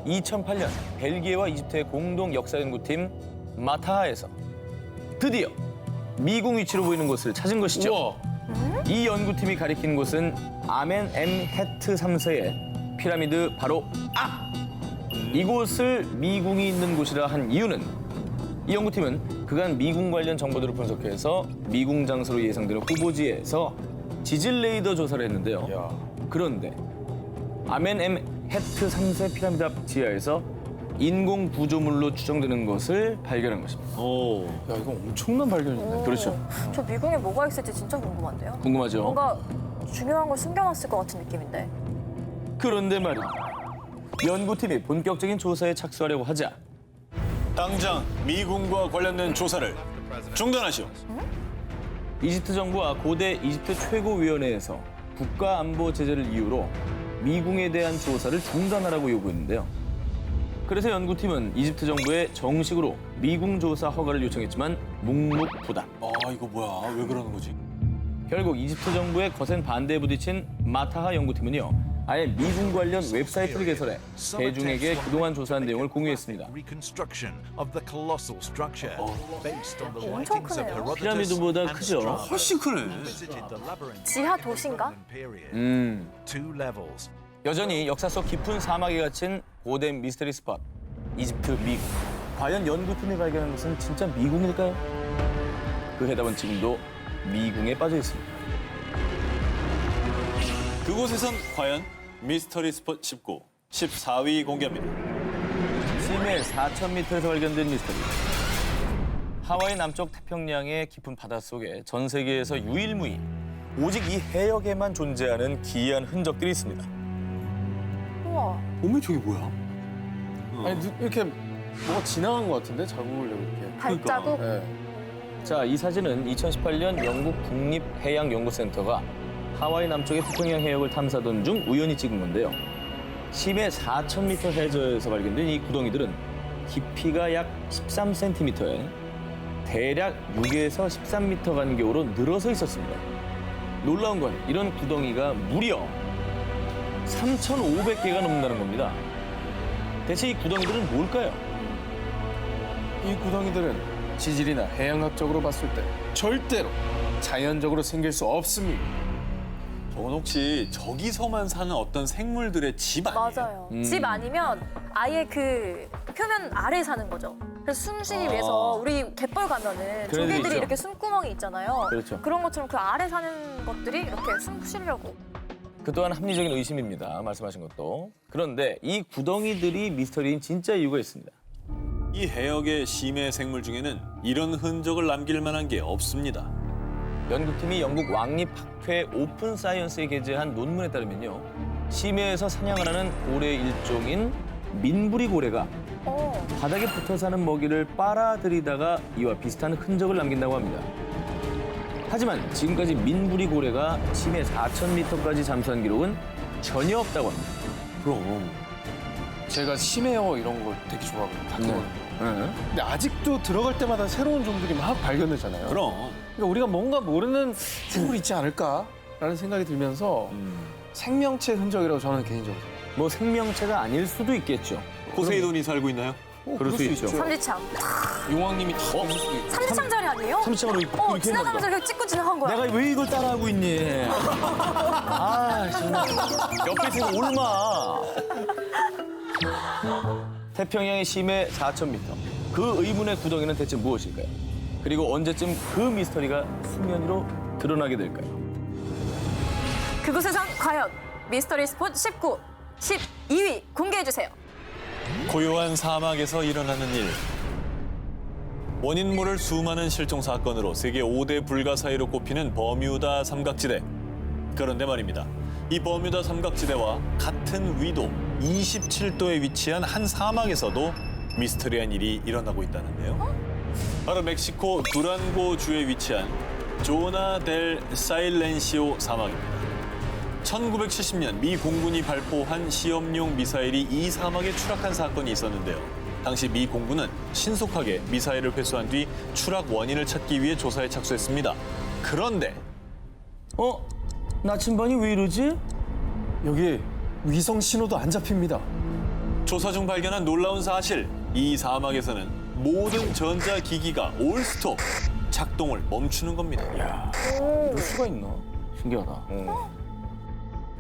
2008년 벨기에와 이집트의 공동 역사연구팀 마타하에서 드디어 미궁 위치로 보이는 곳을 찾은 것이죠. 우와. 이 연구팀이 가리킨 곳은 아멘엠헤트 3세의 피라미드 바로 이곳을 미궁이 있는 곳이라 한 이유는 이 연구팀은 그간 미궁 관련 정보들을 분석해서 미궁 장소로 예상되는 후보지에서 지질 레이더 조사를 했는데요. 그런데 아멘엠헤트 3세 피라미드 앞 지하에서 인공 구조물로 추정되는 것을 발견한 것입니다. 야, 이거 엄청난 발견인데. 그렇죠. 저 미궁에 뭐가 있을지 진짜 궁금한데요. 궁금하죠? 뭔가 중요한 걸 숨겨놨을 것 같은 느낌인데. 그런데 말입니다. 연구팀이 본격적인 조사에 착수하려고 하자 당장 미궁과 관련된 조사를 중단하시오. 이집트 정부와 고대 이집트 최고위원회에서 국가안보 제재를 이유로 미궁에 대한 조사를 중단하라고 요구했는데요. 그래서 연구팀은 이집트 정부에 정식으로 미궁 조사 허가를 요청했지만 묵묵부답. 아, 이거 뭐야? 왜 그러는 거지? 결국 이집트 정부의 거센 반대에 부딪힌 마타하 연구팀은요. 아예 미궁 관련 웹사이트를 개설해 대중에게 그동안 조사한 내용을 공유했습니다. 엄청 크네요. 피라미드보다 크죠? 훨씬 크네. 지하 도시인가? 여전히 역사 속 깊은 사막에 갇힌 고대 미스터리 스팟, 이집트 미궁. 과연 연구팀이 발견한 것은 진짜 미궁일까요? 그 해답은 지금도 미궁에 빠져 있습니다. 그곳에선 과연 미스터리 스폿 19, 14위 공개합니다. 심해 4,000m에서 발견된 미스터리. 하와이 남쪽 태평양의 깊은 바닷속에 전 세계에서 유일무이 오직 이 해역에만 존재하는 기이한 흔적들이 있습니다. 우와. 어머, 저게 뭐야? 아니 이렇게 뭐가 지나간 것 같은데 자국을 이렇게. 발자국? 네. 자, 이 사진은 2018년 영국 국립해양연구센터가 하와이 남쪽의 태평양 해역을 탐사하던 중 우연히 찍은 건데요. 심해 4,000m 해저에서 발견된 이 구덩이들은 깊이가 약 13cm에 대략 6에서 13m 간격으로 늘어서 있었습니다. 놀라운 건 이런 구덩이가 무려 3,500개가 넘는다는 겁니다. 대체 이 구덩이들은 뭘까요? 이 구덩이들은 지질이나 해양학적으로 봤을 때 절대로 자연적으로 생길 수 없습니다. 저건 혹시 저기서만 사는 어떤 생물들의 집 아니에요? 맞아요. 집 아니면 아예 그 표면 아래 사는 거죠. 그래서 숨쉬기 위해서 우리 갯벌 가면은 그런 데 조개들이 있죠. 이렇게 숨구멍이 있잖아요. 그렇죠. 그런 것처럼 그 아래 사는 것들이 이렇게 숨 쉬려고. 그 또한 합리적인 의심입니다. 말씀하신 것도. 그런데 이 구덩이들이 미스터리인 진짜 이유가 있습니다. 이 해역의 심해 생물 중에는 이런 흔적을 남길 만한 게 없습니다. 연구팀이 영국 왕립학회 오픈 사이언스에 게재한 논문에 따르면요. 심해에서 사냥을 하는 고래 일종인 민부리 고래가 바닥에 붙어 사는 먹이를 빨아들이다가 이와 비슷한 흔적을 남긴다고 합니다. 하지만 지금까지 민부리 고래가 심해 4,000m까지 잠수한 기록은 전혀 없다고 합니다. 그럼 제가 심해어 이런 거 되게 좋아하거든요. 다루거든요. 네. 근데 아직도 들어갈 때마다 새로운 종들이 막 발견되잖아요. 그럼. 그러니까 우리가 뭔가 모르는 생물이 있지 않을까라는 생각이 들면서 생명체 흔적이라고 저는 개인적으로 생각해요. 뭐 생명체가 아닐 수도 있겠죠. 포세이돈이 살고 있나요? 그럴 수 있죠. 삼지창. 용왕님이 다 있을 수도 있고. 삼지창 자리 아니에요? 삼지창으로 이렇게 했나 지나가면서 보다. 이렇게 찍고 지나간 거야. 내가 왜 이걸 따라하고 있니? 아, 정말. 옆에 있으면 올마. 태평양의 심해 4,000m. 그 의문의 구덩이는 대체 무엇일까요? 그리고 언제쯤 그 미스터리가 수면 위로 드러나게 될까요? 그곳에선 과연 미스터리 스폿 19, 12위 공개해주세요. 고요한 사막에서 일어나는 일. 원인 모를 수많은 실종 사건으로 세계 5대 불가사의로 꼽히는 버뮤다 삼각지대. 그런데 말입니다. 이 버뮤다 삼각지대와 같은 위도 27도에 위치한 한 사막에서도 미스터리한 일이 일어나고 있다는데요. 바로 멕시코 두란고 주에 위치한 조나 델 사일렌시오 사막입니다. 1970년 미 공군이 발포한 시험용 미사일이 이 사막에 추락한 사건이 있었는데요. 당시 미 공군은 신속하게 미사일을 회수한 뒤 추락 원인을 찾기 위해 조사에 착수했습니다. 그런데 나침반이 왜 이러지? 여기 위성 신호도 안 잡힙니다. 조사 중 발견한 놀라운 사실, 이 사막에서는 모든 전자기기가 올스톱, 작동을 멈추는 겁니다. 이럴 수가 있나? 신기하다.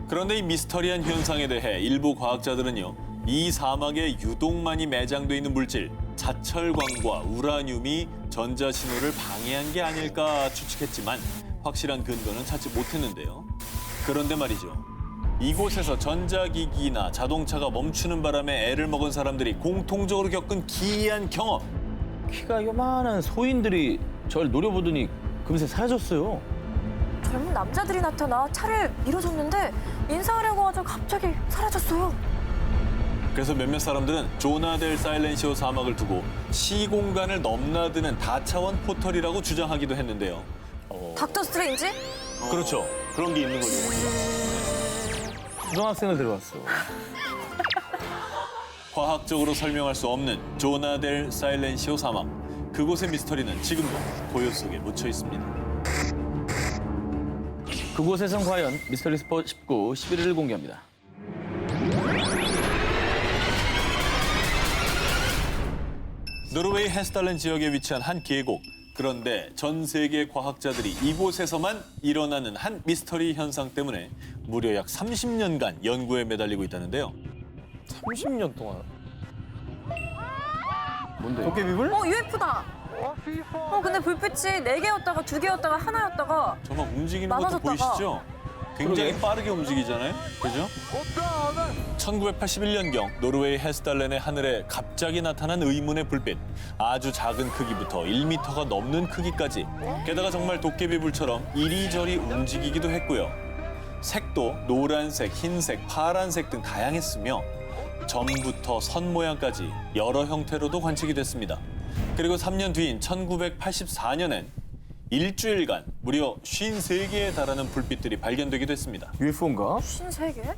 그런데 이 미스터리한 현상에 대해 일부 과학자들은요, 이 사막에 유독 많이 매장돼 있는 물질, 자철광과 우라늄이 전자신호를 방해한 게 아닐까 추측했지만 확실한 근거는 찾지 못했는데요. 그런데 말이죠. 이곳에서 전자기기나 자동차가 멈추는 바람에 애를 먹은 사람들이 공통적으로 겪은 기이한 경험. 키가 요만한 소인들이 절 노려보더니 금세 사라졌어요. 젊은 남자들이 나타나 차를 밀어줬는데 인사하려고 하자 갑자기 사라졌어요. 그래서 몇몇 사람들은 조나 델 사일렌시오 사막을 두고 시공간을 넘나드는 다차원 포털이라고 주장하기도 했는데요. 닥터 스트레인지? 그렇죠. 그런 게 있는 거죠. 초등학생을 들어왔어. 과학적으로 설명할 수 없는 조나델 사일렌시오 사망. 그곳의 미스터리는 지금도 고요 속에 묻혀 있습니다. 그곳에선 과연 미스터리 스포 19 11일을 공개합니다. 노르웨이 헤스달렌 지역에 위치한 한 계곡. 그런데 전 세계 과학자들이 이곳에서만 일어나는 한 미스터리 현상 때문에 무려 약 30년간 연구에 매달리고 있다는데요. 30년 동안. 뭔데? 도깨비불? UFO다. 근데 불빛이 4개였다가 2개였다가 하나였다가 정말 움직이는 것도 나눠졌다가. 보이시죠? 굉장히 빠르게 움직이잖아요. 그죠? 1981년경 노르웨이 헤스달렌의 하늘에 갑자기 나타난 의문의 불빛. 아주 작은 크기부터 1m가 넘는 크기까지. 게다가 정말 도깨비불처럼 이리저리 움직이기도 했고요. 색도 노란색, 흰색, 파란색 등 다양했으며 점부터 선 모양까지 여러 형태로도 관측이 됐습니다. 그리고 3년 뒤인 1984년엔 일주일간 무려 53개에 달하는 불빛들이 발견되기도 했습니다. UFO인가? 53개?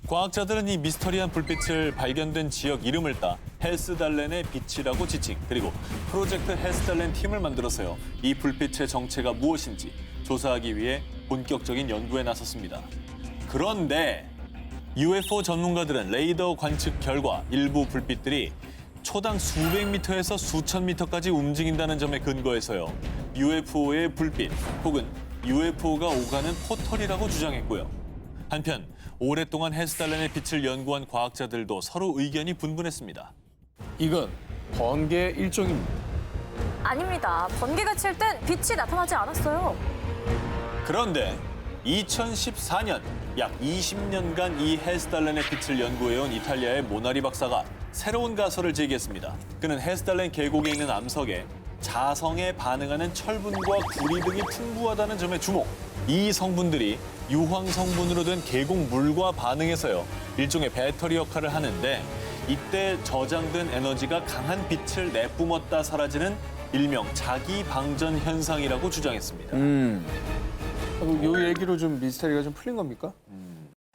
과학자들은 이 미스터리한 불빛을 발견된 지역 이름을 따 헬스달렌의 빛이라고 지칭, 그리고 프로젝트 헬스달렌 팀을 만들어서요. 이 불빛의 정체가 무엇인지 조사하기 위해 본격적인 연구에 나섰습니다. 그런데 UFO 전문가들은 레이더 관측 결과 일부 불빛들이 초당 수백 미터에서 수천 미터까지 움직인다는 점에 근거해서요. UFO의 불빛 혹은 UFO가 오가는 포털이라고 주장했고요. 한편 오랫동안 헬스달렌의 빛을 연구한 과학자들도 서로 의견이 분분했습니다. 이건 번개 일종입니다. 아닙니다. 번개가 칠 땐 빛이 나타나지 않았어요. 그런데 2014년 약 20년간 이 헬스달렌의 빛을 연구해온 이탈리아의 모나리 박사가 새로운 가설을 제기했습니다. 그는 헬스달렌 계곡에 있는 암석에 자성에 반응하는 철분과 구리 등이 풍부하다는 점에 주목. 이 성분들이 유황 성분으로 된 계곡 물과 반응해서요. 일종의 배터리 역할을 하는데 이때 저장된 에너지가 강한 빛을 내뿜었다 사라지는 일명 자기 방전 현상이라고 주장했습니다. 요 얘기로 좀 미스터리가 좀 풀린 겁니까?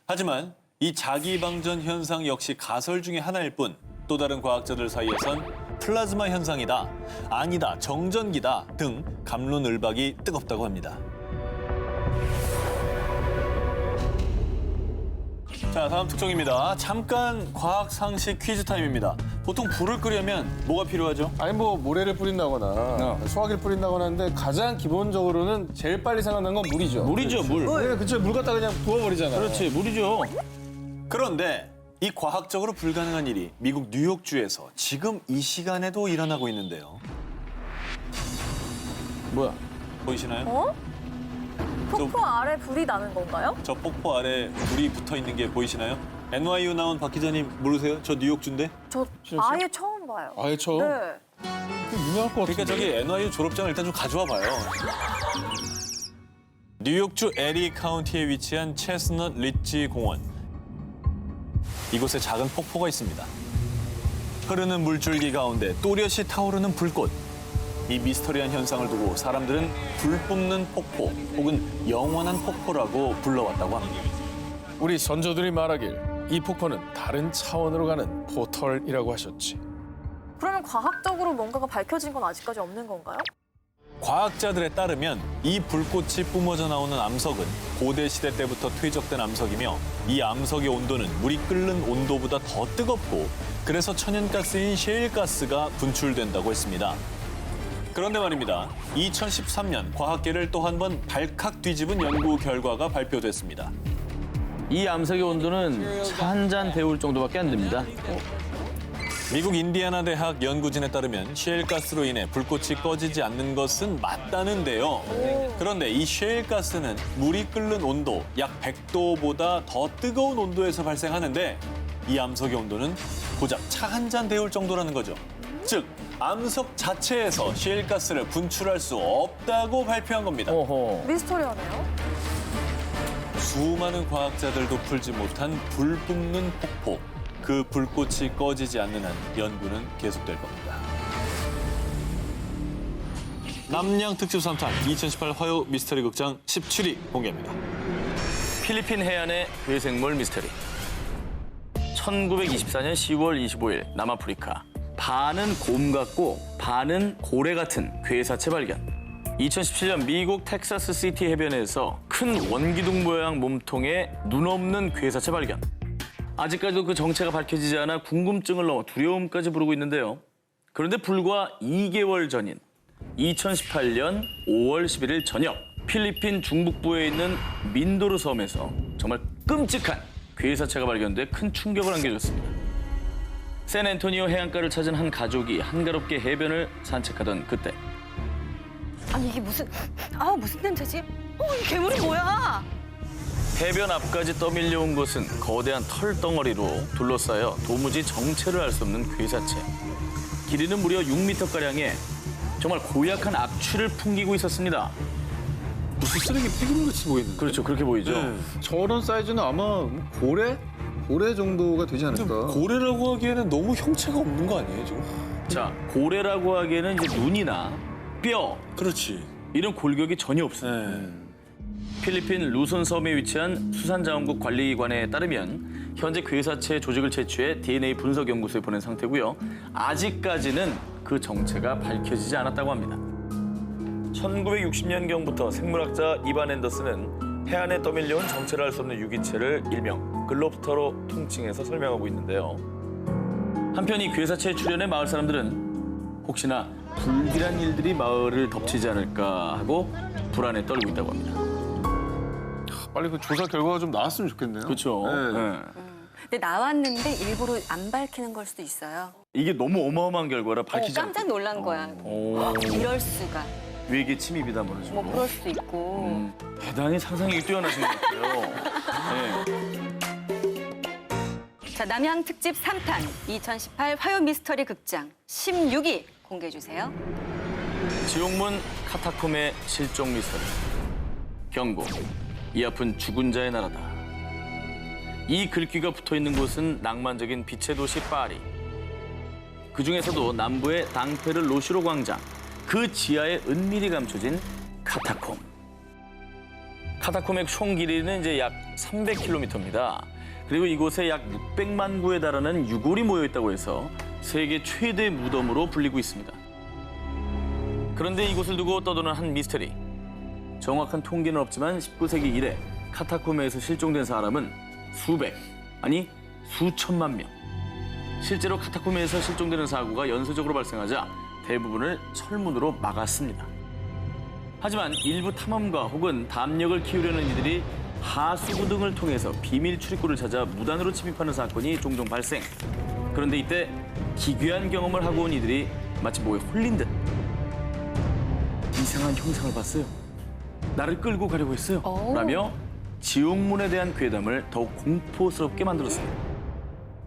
하지만 이 자기 방전 현상 역시 가설 중에 하나일 뿐 또 다른 과학자들 사이에선 플라즈마 현상이다, 아니다, 정전기다 등 갑론을박이 뜨겁다고 합니다. 자, 다음 특종입니다. 잠깐 과학 상식 퀴즈 타임입니다. 보통 불을 끄려면 뭐가 필요하죠? 아니 뭐 모래를 뿌린다거나 소화기를 뿌린다거나 하는데 가장 기본적으로는 제일 빨리 생각나는 건 물이죠. 물이죠, 물. 네, 그쵸. 물 갖다 그냥 부어버리잖아요. 그렇지, 물이죠. 그런데 이 과학적으로 불가능한 일이 미국 뉴욕주에서 지금 이 시간에도 일어나고 있는데요. 뭐야? 보이시나요? 폭포 아래 불이 나는 건가요? 저 폭포 아래 불이 붙어 있는 게 보이시나요? NYU 나온 박 기자님 모르세요? 저 뉴욕주인데? 저 아예 처음 봐요. 아예 처음? 네. 유명할 것 같은데. 그러니까 저기 NYU 졸업장을 일단 좀 가져와 봐요. 뉴욕주 에리 카운티에 위치한 체스넛 리치 공원. 이곳에 작은 폭포가 있습니다. 흐르는 물줄기 가운데 또렷이 타오르는 불꽃. 이 미스터리한 현상을 두고 사람들은 불 뿜는 폭포 혹은 영원한 폭포라고 불러왔다고 합니다. 우리 선조들이 말하길 이 폭포는 다른 차원으로 가는 포털이라고 하셨지. 그러면 과학적으로 뭔가가 밝혀진 건 아직까지 없는 건가요? 과학자들에 따르면 이 불꽃이 뿜어져 나오는 암석은 고대 시대 때부터 퇴적된 암석이며 이 암석의 온도는 물이 끓는 온도보다 더 뜨겁고 그래서 천연가스인 셰일가스가 분출된다고 했습니다. 그런데 말입니다. 2013년 과학계를 또 한 번 발칵 뒤집은 연구 결과가 발표됐습니다. 이 암석의 온도는 차 한 잔 데울 정도밖에 안 됩니다. 미국 인디애나 대학 연구진에 따르면 셰일가스로 인해 불꽃이 꺼지지 않는 것은 맞다는데요. 그런데 이 셰일가스는 물이 끓는 온도 약 100도보다 더 뜨거운 온도에서 발생하는데 이 암석의 온도는 고작 차 한 잔 데울 정도라는 거죠. 즉 암석 자체에서 셰일가스를 분출할 수 없다고 발표한 겁니다. 미스터리하네요. 수많은 과학자들도 풀지 못한 불 뿜는 폭포. 그 불꽃이 꺼지지 않는 한 연구는 계속될 겁니다. 남양 특집 3탄 2018 화요 미스터리 극장 17위 공개합니다. 필리핀 해안의 괴생물 미스터리. 1924년 10월 25일 남아프리카. 반은 곰 같고 반은 고래 같은 괴사체 발견. 2017년 미국 텍사스 시티 해변에서 큰 원기둥 모양 몸통에 눈 없는 괴사체 발견. 아직까지도 그 정체가 밝혀지지 않아 궁금증을 넘어 두려움까지 부르고 있는데요. 그런데 불과 2개월 전인 2018년 5월 11일 저녁 필리핀 중북부에 있는 민도르 섬에서 정말 끔찍한 괴사체가 발견돼 큰 충격을 안겨줬습니다. 샌앤토니오 해안가를 찾은 한 가족이 한가롭게 해변을 산책하던 그때 아니 이게 무슨 냄새지? 이 괴물이 뭐야? 해변 앞까지 떠밀려온 것은 거대한 털덩어리로 둘러싸여 도무지 정체를 알 수 없는 괴사체. 길이는 무려 6m가량의 정말 고약한 악취를 풍기고 있었습니다. 무슨 쓰레기 폐기물 같이 보이는데? 그렇죠, 그렇게 보이죠. 저런 사이즈는 아마 고래? 고래 정도가 되지 않을까? 고래라고 하기에는 너무 형체가 없는 거 아니에요, 지금? 자, 고래라고 하기에는 이제 눈이나 뼈 그렇지. 이런 골격이 전혀 없습니다. 필리핀 루손 섬에 위치한 수산자원국 관리관에 따르면 현재 괴사체 조직을 채취해 DNA 분석 연구소에 보낸 상태고요. 아직까지는 그 정체가 밝혀지지 않았다고 합니다. 1960년경부터 생물학자 이반 앤더슨은 해안에 떠밀려온 정체를 알 수 없는 유기체를 일명 글롭스터로 통칭해서 설명하고 있는데요. 한편 이 괴사체에 출연해 마을 사람들은 혹시나 불길한 일들이 마을을 덮치지 않을까 하고 불안에 떨고 있다고 합니다. 빨리 그 조사 결과가 좀 나왔으면 좋겠네요. 그렇죠. 네. 네. 근데 나왔는데 일부러 안 밝히는 걸 수도 있어요. 이게 너무 어마어마한 결과라 밝히지 않고 깜짝 놀란 거야. 이럴 수가. 외계 침입이다 뭐라죠. 뭐 그럴 수도 있고. 대단히 상상력이 뛰어나신 것 같아요. 네. 자, 남양 특집 3탄 2018 화요 미스터리 극장 16위 공개해 주세요. 지옥문 카타콤의 실종 미스터리. 경고. 이 앞은 죽은 자의 나라다. 이 글귀가 붙어있는 곳은 낭만적인 빛의 도시 파리. 그중에서도 남부의 당페르 로시로 광장. 그 지하에 은밀히 감춰진 카타콤. 카타콤의 총 길이는 이제 약 300km입니다. 그리고 이곳에 약 600만 구에 달하는 유골이 모여 있다고 해서 세계 최대 무덤으로 불리고 있습니다. 그런데 이곳을 두고 떠도는 한 미스터리. 정확한 통계는 없지만 19세기 이래 카타콤에서 실종된 사람은 수백, 아니 수천만 명. 실제로 카타콤에서 실종되는 사고가 연쇄적으로 발생하자 대부분을 철문으로 막았습니다. 하지만 일부 탐험가 혹은 담력을 키우려는 이들이 하수구 등을 통해서 비밀 출입구를 찾아 무단으로 침입하는 사건이 종종 발생. 그런데 이때 기괴한 경험을 하고 온 이들이 마치 뭐에 홀린 듯 이상한 형상을 봤어요. 나를 끌고 가려고 했어요. 라며 지옥문에 대한 괴담을 더욱 공포스럽게 만들었습니다.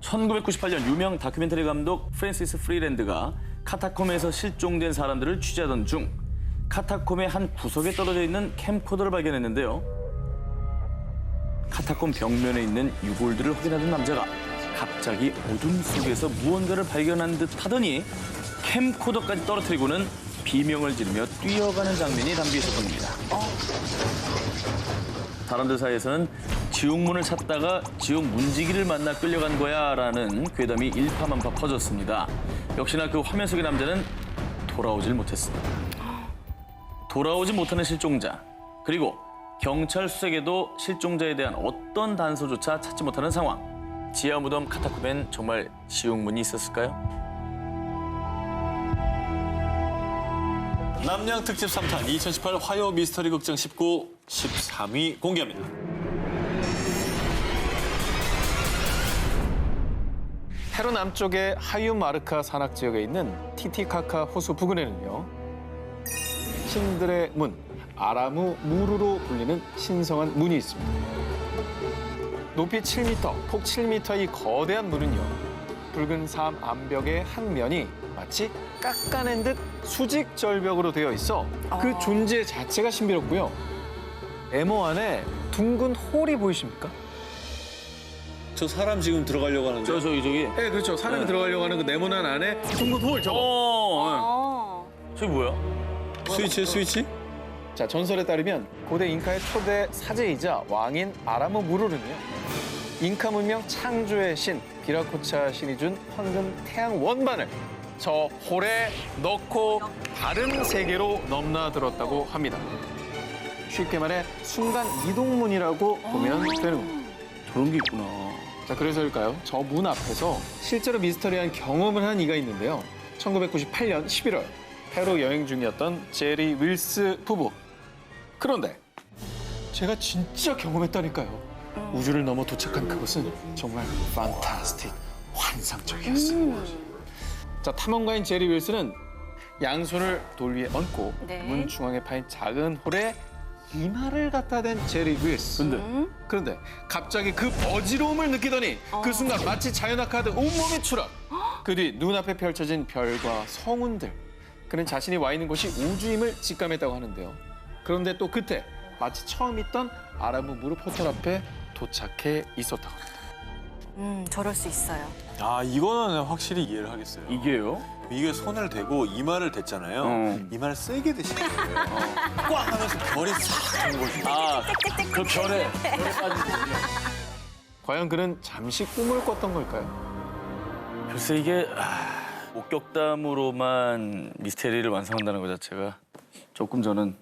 1998년 유명 다큐멘터리 감독 프랜시스 프리랜드가 카타콤에서 실종된 사람들을 취재하던 중 카타콤의 한 구석에 떨어져 있는 캠코더를 발견했는데요. 카타콤 벽면에 있는 유골들을 확인하던 남자가 갑자기 어둠 속에서 무언가를 발견한 듯 하더니 캠코더까지 떨어뜨리고는 비명을 지르며 뛰어가는 장면이 담겨 있었던 겁니다. 사람들 사이에서는 지옥문을 찾다가 지옥 문지기를 만나 끌려간 거야 라는 괴담이 일파만파 퍼졌습니다. 역시나 그 화면 속의 남자는 돌아오질 못했습니다. 돌아오지 못하는 실종자, 그리고 경찰 수색에도 실종자에 대한 어떤 단서조차 찾지 못하는 상황. 지하 무덤 카타콤엔 정말 지옥문이 있었을까요? 남양 특집 3탄 2018 화요 미스터리 극장 19, 13위 공개합니다. 페루 남쪽의 하유마르카 산악 지역에 있는 티티카카 호수 부근에는요. 신들의 문, 아라무 무르로 불리는 신성한 문이 있습니다. 높이 7m, 폭 7m의 이 거대한 문은요. 붉은 삶 암벽의 한 면이 마치 깎아낸 듯 수직 절벽으로 되어 있어 그 존재 자체가 신비롭고요. 네모 안에 둥근 홀이 보이십니까? 저 사람 지금 들어가려고 하는데. 저기. 네, 그렇죠. 사람이 들어가려고 하는 그 네모난 안에 둥근 홀 저거. 저기 뭐야? 스위치? 자, 전설에 따르면 고대 잉카의 초대 사제이자 왕인 아라무무르는요. 잉카 문명 창조의 신 비라코차 신이 준 황금 태양 원반을 저 홀에 넣고 다른 세계로 넘나들었다고 합니다. 쉽게 말해 순간 이동문이라고 보면 되는 겁니다. 저런 게 있구나. 자, 그래서일까요? 저 문 앞에서 실제로 미스터리한 경험을 한 이가 있는데요. 1998년 11월 페루 여행 중이었던 제리 윌스 부부. 그런데 제가 진짜 경험했다니까요. 우주를 넘어 도착한 그곳은 정말 판타스틱, 환상적이었어요. 자, 탐험가인 제리 윌스는 양손을 돌 위에 얹고 네. 문 중앙에 파인 작은 홀에 이마를 갖다 댄 제리 윌스. 그런데 갑자기 그 어지러움을 느끼더니 그 순간 마치 자연학하듯 온몸이 추락. 그 뒤 눈앞에 펼쳐진 별과 성운들. 그는 자신이 와 있는 곳이 우주임을 직감했다고 하는데요. 그런데 또 그때 마치 처음 있던 아라무무르 포털 앞에 도착해 있었다고 합니다. 저럴 수 있어요. 아, 이거는 확실히 이해를 하겠어요. 이게요? 이게 손을 대고 이마를 댔잖아요. 이마를 세게 대시는 거예요. 꽝 하면서 별이 싹 도는 거죠. 아, 그 별에 빠진 거군요. 과연 그는 잠시 꿈을 꿨던 걸까요? 글쎄 이게 목격담으로만 미스테리를 완성한다는 것 자체가 조금 저는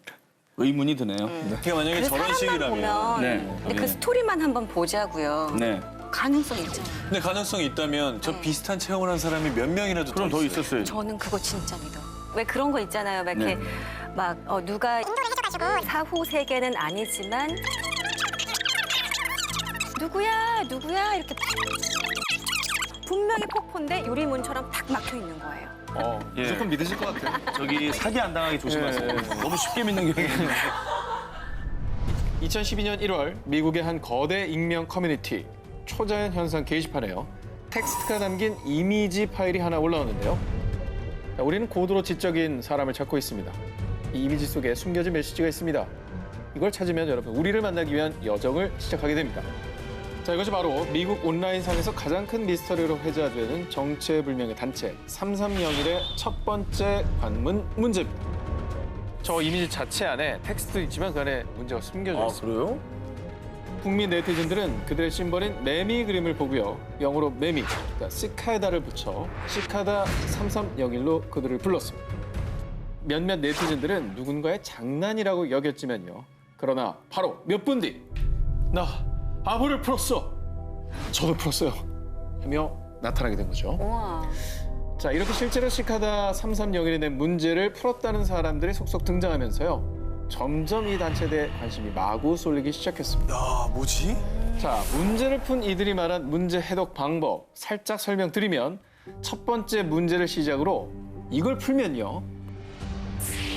의문이 드네요. 그러니까 만약에 그 저런 사람만 식이라면. 보면 네. 근데 그 스토리만 한번 보자고요. 네. 가능성 있잖아요. 근데 가능성이 있다면 저 비슷한 체험을 한 사람이 몇 명이라도 그럼 더 있어요. 있었어요. 저는 그거 진짜 믿어. 왜 그런 거 있잖아요. 막 이렇게 막 누가 사후 세계는 아니지만 누구야 이렇게 분명히 폭포인데 유리문처럼 탁 막혀 있는 거예요. 예. 무조건 믿으실 것 같아요. 저기 사기 안 당하게 조심하세요. 예. 너무 쉽게 믿는 게. 2012년 1월 미국의 한 거대 익명 커뮤니티 초자연 현상 게시판에요. 텍스트가 담긴 이미지 파일이 하나 올라오는데요. 자, 우리는 고도로 지적인 사람을 찾고 있습니다. 이 이미지 속에 숨겨진 메시지가 있습니다. 이걸 찾으면 여러분 우리를 만나기 위한 여정을 시작하게 됩니다. 자, 이것이 바로 미국 온라인상에서 가장 큰 미스터리로 회자되는 정체불명의 단체 3301의 첫 번째 관문 문제입니다. 저 이미지 자체 안에 텍스트도 있지만 그 안에 문제가 숨겨져 아, 있습니다. 그래요? 북미 네티즌들은 그들의 심벌인 매미 그림을 보고요. 영어로 매미, 그러니까 시카다를 붙여 시카다 3301로 그들을 불렀습니다. 몇몇 네티즌들은 누군가의 장난이라고 여겼지만요. 그러나 바로 몇 분 뒤 나 암호를 풀었어. 저도 풀었어요. 하며 나타나게 된 거죠. 우와. 자, 이렇게 실제로 시카다 3301이 낸 문제를 풀었다는 사람들이 속속 등장하면서요. 점점 이 단체에 대해 관심이 마구 쏠리기 시작했습니다. 야, 뭐지? 자, 문제를 푼 이들이 말한 문제 해독 방법 살짝 설명드리면 첫 번째 문제를 시작으로 이걸 풀면요.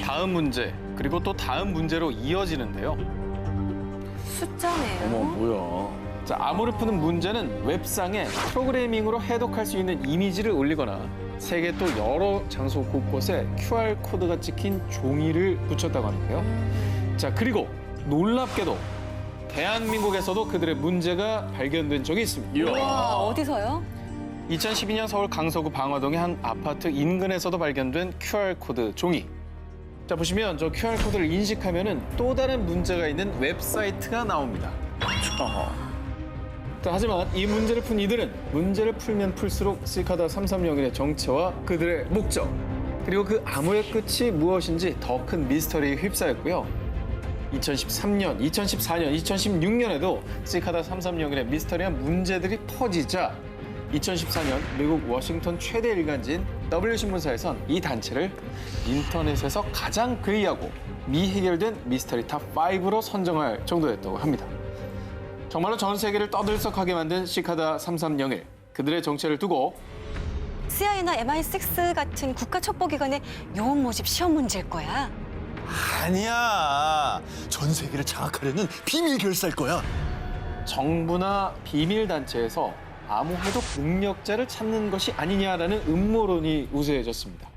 다음 문제, 그리고 또 다음 문제로 이어지는데요. 숫자네요. 어머, 뭐야. 자, 암호를 푸는 문제는 웹상에 프로그래밍으로 해독할 수 있는 이미지를 올리거나 세계 또 여러 장소 곳곳에 QR코드가 찍힌 종이를 붙였다고 하는데요. 자, 그리고 놀랍게도 대한민국에서도 그들의 문제가 발견된 적이 있습니다. 우와, 어디서요? 2012년 서울 강서구 방화동의 한 아파트 인근에서도 발견된 QR코드 종이. 자, 보시면 저 QR코드를 인식하면은 또 다른 문제가 있는 웹사이트가 나옵니다. 자, 하지만 이 문제를 푼 이들은 문제를 풀면 풀수록 시카다 3301의 정체와 그들의 목적, 그리고 그 암호의 끝이 무엇인지 더 큰 미스터리에 휩싸였고요. 2013년, 2014년, 2016년에도 시카다 3301의 미스터리한 문제들이 퍼지자 2014년 미국 워싱턴 최대 일간지인 W신문사에선 이 단체를 인터넷에서 가장 괴이하고 미해결된 미스터리 탑5로 선정할 정도였다고 합니다. 정말로 전 세계를 떠들썩하게 만든 시카다 3301. 그들의 정체를 두고 CIA나 MI6 같은 국가 첩보기관의 요원 모집 시험 문제일 거야. 아니야. 전 세계를 장악하려는 비밀 결사일 거야. 정부나 비밀단체에서 암호 해독 능력자를 찾는 것이 아니냐라는 음모론이 우세해졌습니다.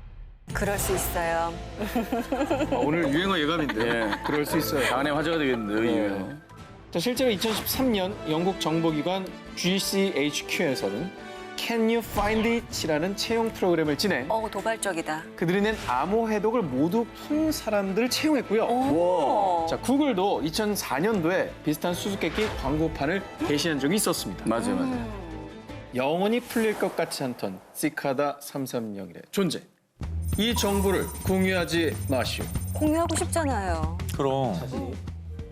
그럴 수 있어요. 오늘 유행어 예감인데 예. 그럴 수 있어요. 장안의 화제가 되겠는데요, 네. 이게. 자, 실제로 2013년 영국 정보기관 GCHQ에서는 Can You Find It이라는 채용 프로그램을 진행. 도발적이다. 그들이 낸 암호 해독을 모두 푼 사람들을 채용했고요. 오. 자, 구글도 2004년도에 비슷한 수수께끼 광고판을 게시한 적이 있었습니다. 맞아요. 영원히 풀릴 것 같지 않던 시카다 330의 존재. 이 정보를 공유하지 마시오. 공유하고 싶잖아요. 그럼.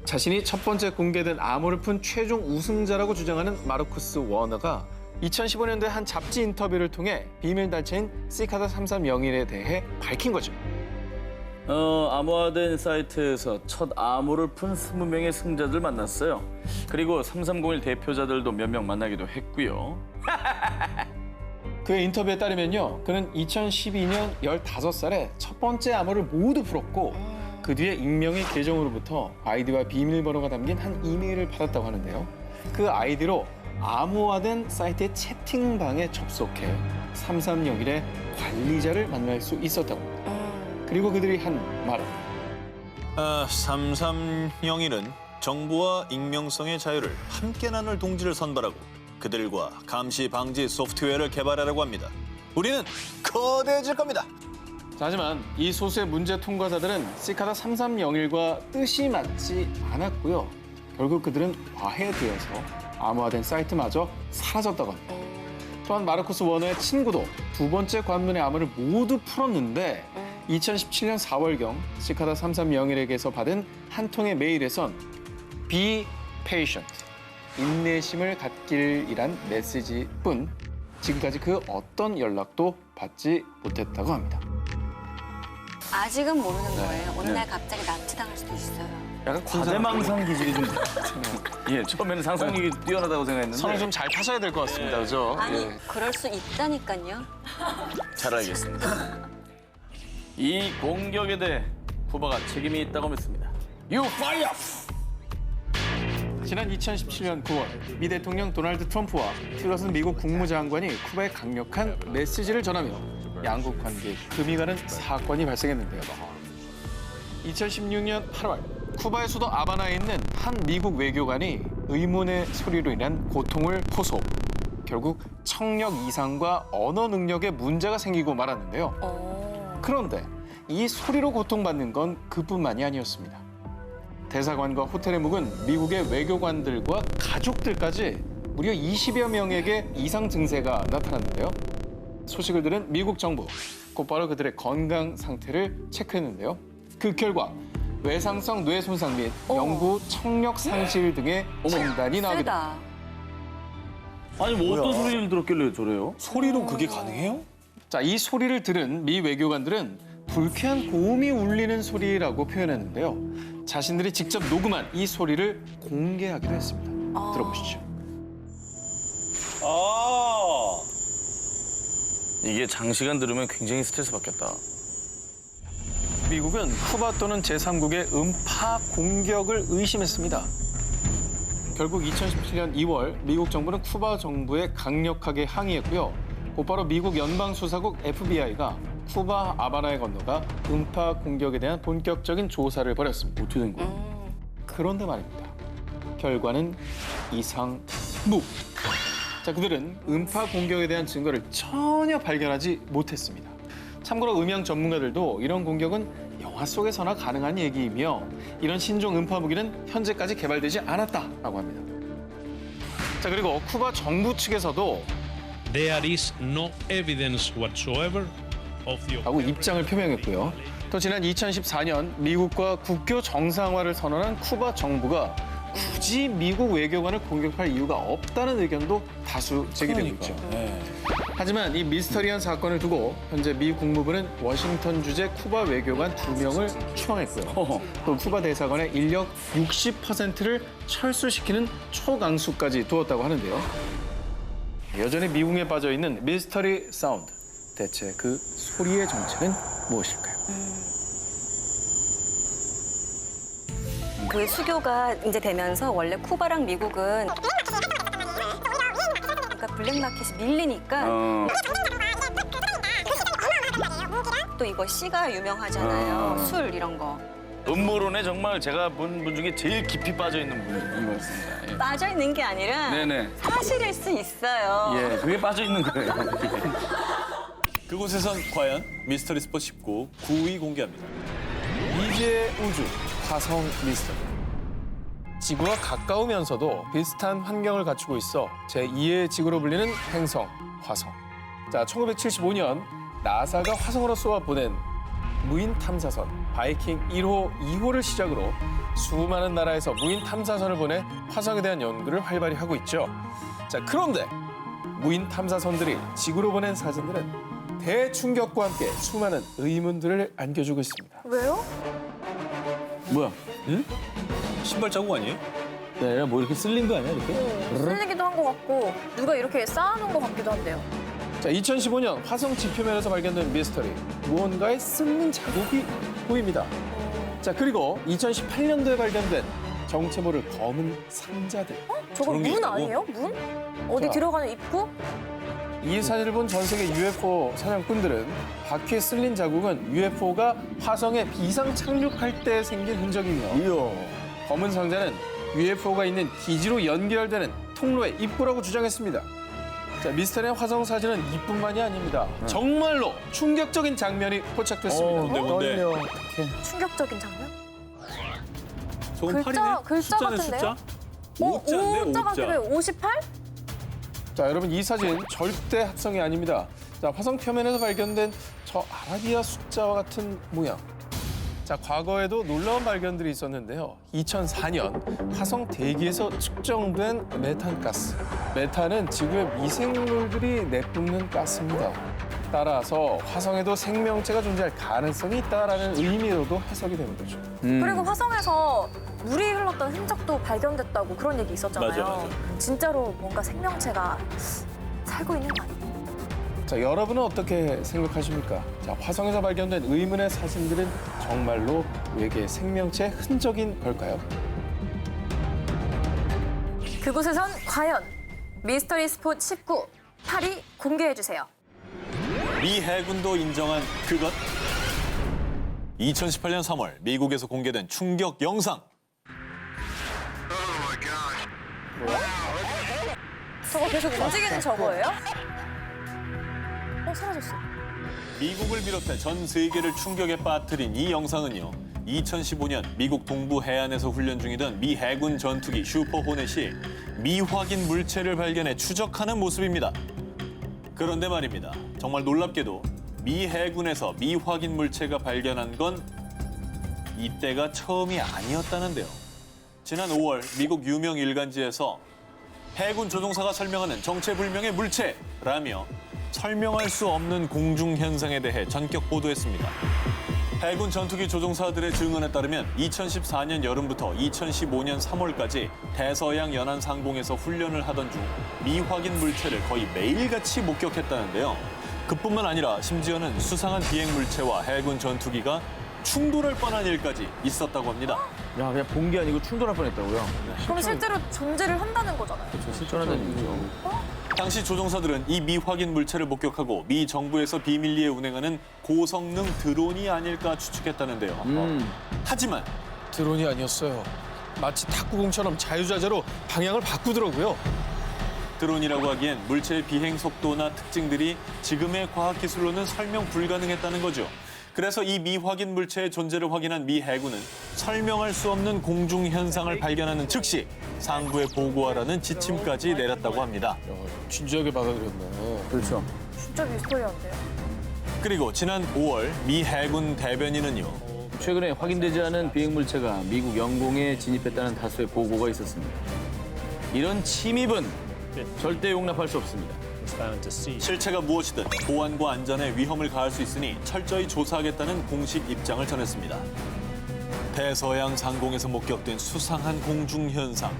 자신이 첫 번째 공개된 암호를 푼 최종 우승자라고 주장하는 마르쿠스 워너가 2015년도에 한 잡지 인터뷰를 통해 비밀 단체인 시카다 330에 대해 밝힌 거죠. 암호화된 사이트에서 첫 암호를 푼 20명의 승자들 만났어요. 그리고 3301 대표자들도 몇 명 만나기도 했고요. 그의 인터뷰에 따르면요. 그는 2012년 15살에 첫 번째 암호를 모두 풀었고 그 뒤에 익명의 계정으로부터 아이디와 비밀번호가 담긴 한 이메일을 받았다고 하는데요. 그 아이디로 암호화된 사이트의 채팅방에 접속해 3301의 관리자를 만날 수 있었다고 합니다. 그리고 그들이 한 말은 3301은 정보와 익명성의 자유를 함께 나눌 동지를 선발하고 그들과 감시 방지 소프트웨어를 개발하려고 합니다. 우리는 거대해질 겁니다. 자, 하지만 이 소수의 문제 통과자들은 시카다 3301과 뜻이 맞지 않았고요. 결국 그들은 과해되어서 암호화된 사이트마저 사라졌다고 합니다. 또한 마르쿠스 워너의 친구도 두 번째 관문의 암호를 모두 풀었는데 2017년 4월경 시카다 3301에게서 받은 한 통의 메일에선 Be patient, 인내심을 갖길이란 메시지뿐 지금까지 그 어떤 연락도 받지 못했다고 합니다. 아직은 모르는 거예요. 어느 날 갑자기 납치당할 수도 있어요. 약간 과대망상 기질이 좀 예, 처음에는 상상력이 뛰어나다고 생각했는데 선을 좀 잘 타셔야 될 것 같습니다. 그죠? 아니, 예. 그럴 수 있다니까요. 잘 알겠습니다. 이 공격에 대해 쿠바가 책임이 있다고 믿습니다. You fire! 지난 2017년 9월 미 대통령 도널드 트럼프와 틸러슨 미국 국무장관이 쿠바에 강력한 메시지를 전하며 양국 관계에 금이 가는 사건이 발생했는데요. 2016년 8월 쿠바의 수도 아바나에 있는 한 미국 외교관이 의문의 소리로 인한 고통을 호소. 결국 청력 이상과 언어 능력에 문제가 생기고 말았는데요. 그런데 이 소리로 고통받는 건 그뿐만이 아니었습니다. 대사관과 호텔에 묵은 미국의 외교관들과 가족들까지 무려 20여 명에게 이상 증세가 나타났는데요. 소식을 들은 미국 정부, 곧바로 그들의 건강 상태를 체크했는데요. 그 결과 외상성 뇌 손상 및 영구 청력 상실 등의 진단이 나오게 됩니다. 세다. 아니 뭐 어떤 소리를 들었길래 저래요? 소리로 그게 가능해요? 자, 이 소리를 들은 미 외교관들은 불쾌한 고음이 울리는 소리라고 표현했는데요. 자신들이 직접 녹음한 이 소리를 공개하기로 했습니다. 들어보시죠. 이게 장시간 들으면 굉장히 스트레스 받겠다. 미국은 쿠바 또는 제3국의 음파 공격을 의심했습니다. 결국 2017년 2월 미국 정부는 쿠바 정부에 강력하게 항의했고요. 곧바로 미국 연방수사국 FBI가 쿠바 아바나에 건너가 음파 공격에 대한 본격적인 조사를 벌였습니다. 어떻게 된 거야? 그런데 말입니다. 결과는 이상무. 자, 그들은 음파 공격에 대한 증거를 전혀 발견하지 못했습니다. 참고로 음향 전문가들도 이런 공격은 영화 속에서나 가능한 얘기이며 이런 신종 음파 무기는 현재까지 개발되지 않았다라고 합니다. 자, 그리고 쿠바 정부 측에서도 There is no evidence whatsoever of the 라고 입장을 표명했고요. 또 지난 2014년 미국과 국교 정상화를 선언한 쿠바 정부가 굳이 미국 외교관을 공격할 이유가 없다는 의견도 다수 제기되고 있죠. 하지만 이 미스터리한 사건을 두고 현재 미 국무부는 워싱턴 주재 쿠바 외교관 2명을 추앙했고요. 또 쿠바 대사관의 인력 60%를 철수시키는 초강수까지 두었다고 하는데요. 여전히 미궁에 빠져 있는 미스터리 사운드. 대체 그 소리의 정체는 무엇일까요? 그 수교가 이제 되면서 원래 쿠바랑 미국은 그러니까 블랙마켓이 밀리니까 또 이거 씨가 유명하잖아요. 술 이런 거. 음모론에 정말 제가 본 분 중에 제일 깊이 빠져 있는 분인 것 같습니다. 예. 빠져 있는 게 아니라 네네. 사실일 수 있어요. 예, 그게 빠져 있는 거예요. 그곳에선 과연 미스터리 스포 19 9위 공개합니다. 미지의 우주, 화성 미스터리. 지구와 가까우면서도 비슷한 환경을 갖추고 있어 제2의 지구로 불리는 행성, 화성. 자, 1975년 나사가 화성으로 쏘아 보낸 무인 탐사선 바이킹 1호, 2호를 시작으로 수많은 나라에서 무인 탐사선을 보내 화성에 대한 연구를 활발히 하고 있죠. 자, 그런데 무인 탐사선들이 지구로 보낸 사진들은 대충격과 함께 수많은 의문들을 안겨주고 있습니다. 왜요? 뭐야? 신발 자국 아니에요? 네, 뭐 이렇게 쓸린 거 아니야, 이렇게? 쓸리기도 한 것 같고 누가 이렇게 쌓아놓은 것 같기도 한데요. 자, 2015년 화성 지표면에서 발견된 미스터리. 무언가의 쓸린 자국이 보입니다. 자, 그리고 2018년도에 발견된 정체 모를 검은 상자들. 저거 그런 게 문 있다고? 아니에요? 문? 어디 자. 들어가는 입구? 이 사진을 본 전 세계 UFO 사냥꾼들은 바퀴에 쓸린 자국은 UFO가 화성에 비상 착륙할 때 생긴 흔적이며 검은 상자는 UFO가 있는 기지로 연결되는 통로의 입구라고 주장했습니다. 자, 미스터리한 화성 사진은 이뿐만이 아닙니다. 정말로 충격적인 장면이 포착됐습니다. 뭔데? 충격적인 장면? 저건 글자 숫자네, 같은데요? 숫자? 오자인데, 오자 오자. 같기도 해요. 58? 자, 여러분 이 사진 절대 합성이 아닙니다. 자, 화성 표면에서 발견된 저 아라비아 숫자와 같은 모양. 자, 과거에도 놀라운 발견들이 있었는데요. 2004년 화성 대기에서 측정된 메탄가스. 메탄은 지구의 미생물들이 내뿜는 가스입니다. 따라서 화성에도 생명체가 존재할 가능성이 있다라는 의미로도 해석이 되는 거죠. 그리고 화성에서 물이 흘렀던 흔적도 발견됐다고 그런 얘기 있었잖아요. 맞아. 진짜로 뭔가 생명체가 살고 있는 거 아니에요? 자, 여러분은 어떻게 생각하십니까? 자, 화성에서 발견된 의문의 사진들은 정말로 외계 생명체 흔적인 걸까요? 그곳에선 과연 미스터리 스폿 19 8위 공개해주세요. 미 해군도 인정한 그것. 2018년 3월 미국에서 공개된 충격 영상. 저거 계속 움직이는 저거예요? 사라졌어. 미국을 비롯해 전 세계를 충격에 빠뜨린 이 영상은요. 2015년 미국 동부 해안에서 훈련 중이던 미 해군 전투기 슈퍼 호넷이 미확인 물체를 발견해 추적하는 모습입니다. 그런데 말입니다. 정말 놀랍게도 미 해군에서 미확인 물체가 발견한 건 이때가 처음이 아니었다는데요. 지난 5월 미국 유명 일간지에서 해군 조종사가 설명하는 정체불명의 물체라며 설명할 수 없는 공중 현상에 대해 전격 보도했습니다. 해군 전투기 조종사들의 증언에 따르면 2014년 여름부터 2015년 3월까지 대서양 연안 상공에서 훈련을 하던 중 미확인 물체를 거의 매일같이 목격했다는데요. 그뿐만 아니라 심지어는 수상한 비행 물체와 해군 전투기가 충돌할 뻔한 일까지 있었다고 합니다. 야, 그냥 본 게 아니고 충돌할 뻔했다고요? 그럼 실제로 존재를 한다는 거잖아요. 저 실존한다는 얘기죠. 당시 조종사들은 이 미확인 물체를 목격하고 미 정부에서 비밀리에 운행하는 고성능 드론이 아닐까 추측했다는데요. 하지만 드론이 아니었어요. 마치 탁구공처럼 자유자재로 방향을 바꾸더라고요. 드론이라고 하기엔 물체의 비행 속도나 특징들이 지금의 과학기술로는 설명 불가능했다는 거죠. 그래서 이 미확인 물체의 존재를 확인한 미 해군은 설명할 수 없는 공중 현상을 발견하는 즉시 상부에 보고하라는 지침까지 내렸다고 합니다. 진지하게 받아들였네. 그렇죠. 진짜 미스터리한데요. 그리고 지난 5월 미 해군 대변인은요. 최근에 확인되지 않은 비행 물체가 미국 영공에 진입했다는 다수의 보고가 있었습니다. 이런 침입은 절대 용납할 수 없습니다. 실체가 무엇이든 보안과 안전에 위험을 가할 수 있으니 철저히 조사하겠다는 공식 입장을 전했습니다. 대서양 상공에서 목격된 수상한 공중 현상.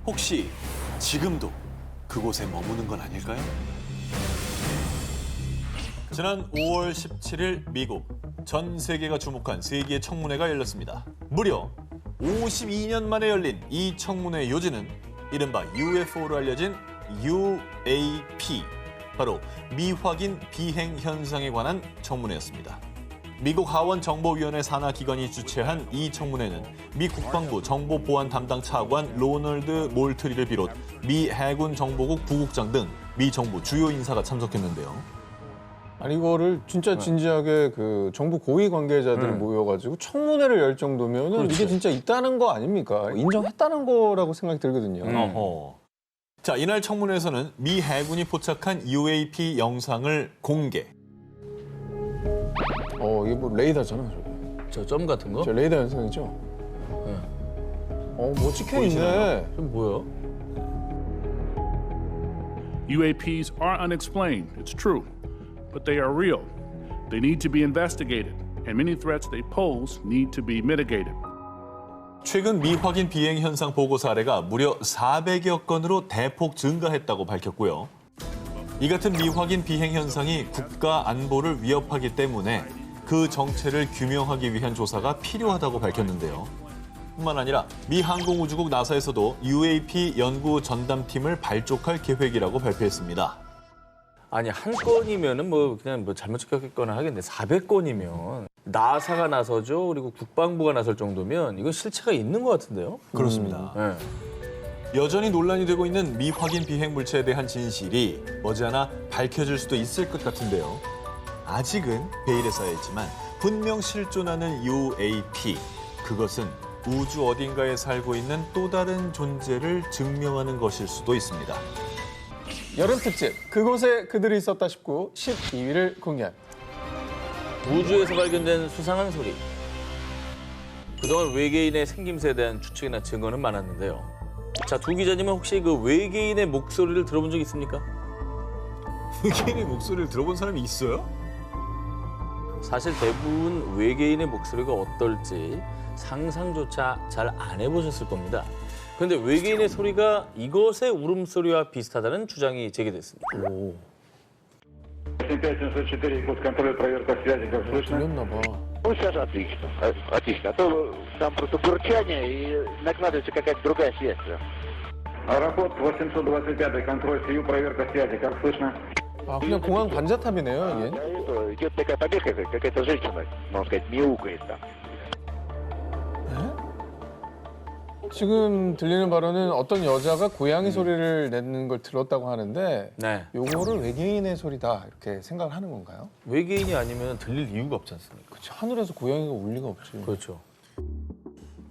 혹시 지금도 그곳에 머무는 건 아닐까요? 지난 5월 17일 미국. 전 세계가 주목한 세계의 청문회가 열렸습니다. 무려 52년 만에 열린 이 청문회의 요지는 이른바 UFO로 알려진 UAP, 바로 미확인 비행 현상에 관한 청문회였습니다. 미국 하원정보위원회 산하 기관이 주최한 이 청문회는 미 국방부 정보보안 담당 차관 로널드 몰트리를 비롯 미 해군 정보국 부국장 등 미 정부 주요 인사가 참석했는데요. 아니 이거를 진짜 진지하게 그 정부 고위 관계자들 모여가지고 청문회를 열 정도면은 이게 진짜 있다는 거 아닙니까? 인정했다는 거라고 생각이 들거든요. 어허. 자, 이날 청문회에서는 미 해군이 포착한 UAP 영상을 공개. 이게 뭐 레이더잖아, 저게. 저 점 같은 거? 저 레이더 현상이죠? 네. 뭐 찍혀있네. 좀 뭐야? UAPs are unexplained, it's true, but they are real. They need to be investigated, and many threats they pose need to be mitigated. 최근 미확인 비행 현상 보고 사례가 무려 400여 건으로 대폭 증가했다고 밝혔고요. 이 같은 미확인 비행 현상이 국가 안보를 위협하기 때문에 그 정체를 규명하기 위한 조사가 필요하다고 밝혔는데요. 뿐만 아니라 미 항공우주국 나사에서도 UAP 연구 전담팀을 발족할 계획이라고 발표했습니다. 아니 한 건이면은 뭐 그냥 뭐 잘못 찍혔거나 하겠는데 400건이면 나사가 나서죠. 그리고 국방부가 나설 정도면 이건 실체가 있는 것 같은데요. 그렇습니다. 네. 여전히 논란이 되고 있는 미확인 비행 물체에 대한 진실이 머지않아 밝혀질 수도 있을 것 같은데요. 아직은 베일에 쌓여있지만 분명 실존하는 UAP. 그것은 우주 어딘가에 살고 있는 또 다른 존재를 증명하는 것일 수도 있습니다. 여름 특집, 그곳에 그들이 있었다 싶고 12위를 공개합니다. 우주에서 발견된 수상한 소리. 그동안 외계인의 생김새에 대한 추측이나 증거는 많았는데요. 자, 두 기자님은 혹시 그 외계인의 목소리를 들어본 적 있습니까? 외계인의 목소리를 들어본 사람이 있어요? 사실 대부분 외계인의 목소리가 어떨지 상상조차 잘 안 해보셨을 겁니다. 그런데 외계인의 소리가 이것의 울음소리와 비슷하다는 주장이 제기됐습니다. 오. 들렸나 봐. Ну, сейчас отлично. Отлично. А то там просто бурчание и накладывается какая-то другая связь. Аэропорт 825, контроль СИЮ, проверка связи. Как слышно? 그냥 공항 관자탑이네요, 이게. Идет такая побега, какая-то женщина, можно сказать, мяукает там. 지금 들리는 바로는 어떤 여자가 고양이 소리를 내는 걸 들었다고 하는데 네. 요거를 외계인의 소리다 이렇게 생각을 하는 건가요? 외계인이 아니면 들릴 이유가 없지 않습니까? 그치, 하늘에서 고양이가 올 리가 없지. 그렇죠.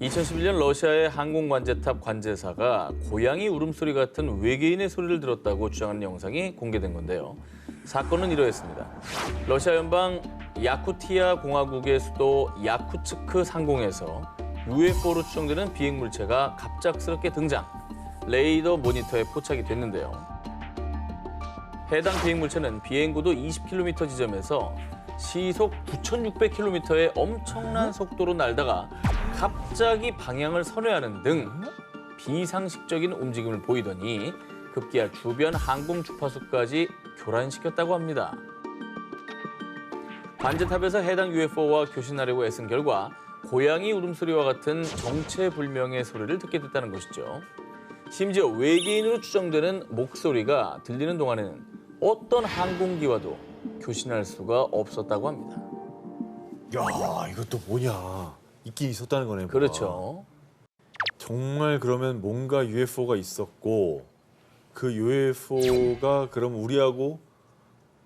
2011년 러시아의 항공관제탑 관제사가 고양이 울음소리 같은 외계인의 소리를 들었다고 주장하는 영상이 공개된 건데요. 사건은 이러했습니다. 러시아 연방 야쿠티아 공화국의 수도 야쿠츠크 상공에서 UFO로 추정되는 비행 물체가 갑작스럽게 등장, 레이더 모니터에 포착이 됐는데요. 해당 비행 물체는 비행고도 20km 지점에서 시속 9,600km의 엄청난 속도로 날다가 갑자기 방향을 선회하는 등 비상식적인 움직임을 보이더니 급기야 주변 항공 주파수까지 교란시켰다고 합니다. 관제탑에서 해당 UFO와 교신하려고 애쓴 결과 고양이 울음소리와 같은 정체불명의 소리를 듣게 됐다는 것이죠. 심지어 외계인으로 추정되는 목소리가 들리는 동안에는 어떤 항공기와도 교신할 수가 없었다고 합니다. 야, 이것도 뭐냐. 있긴 있었다는 거네. 뭐가. 그렇죠. 정말 그러면 뭔가 UFO가 있었고 그 UFO가 그럼 우리하고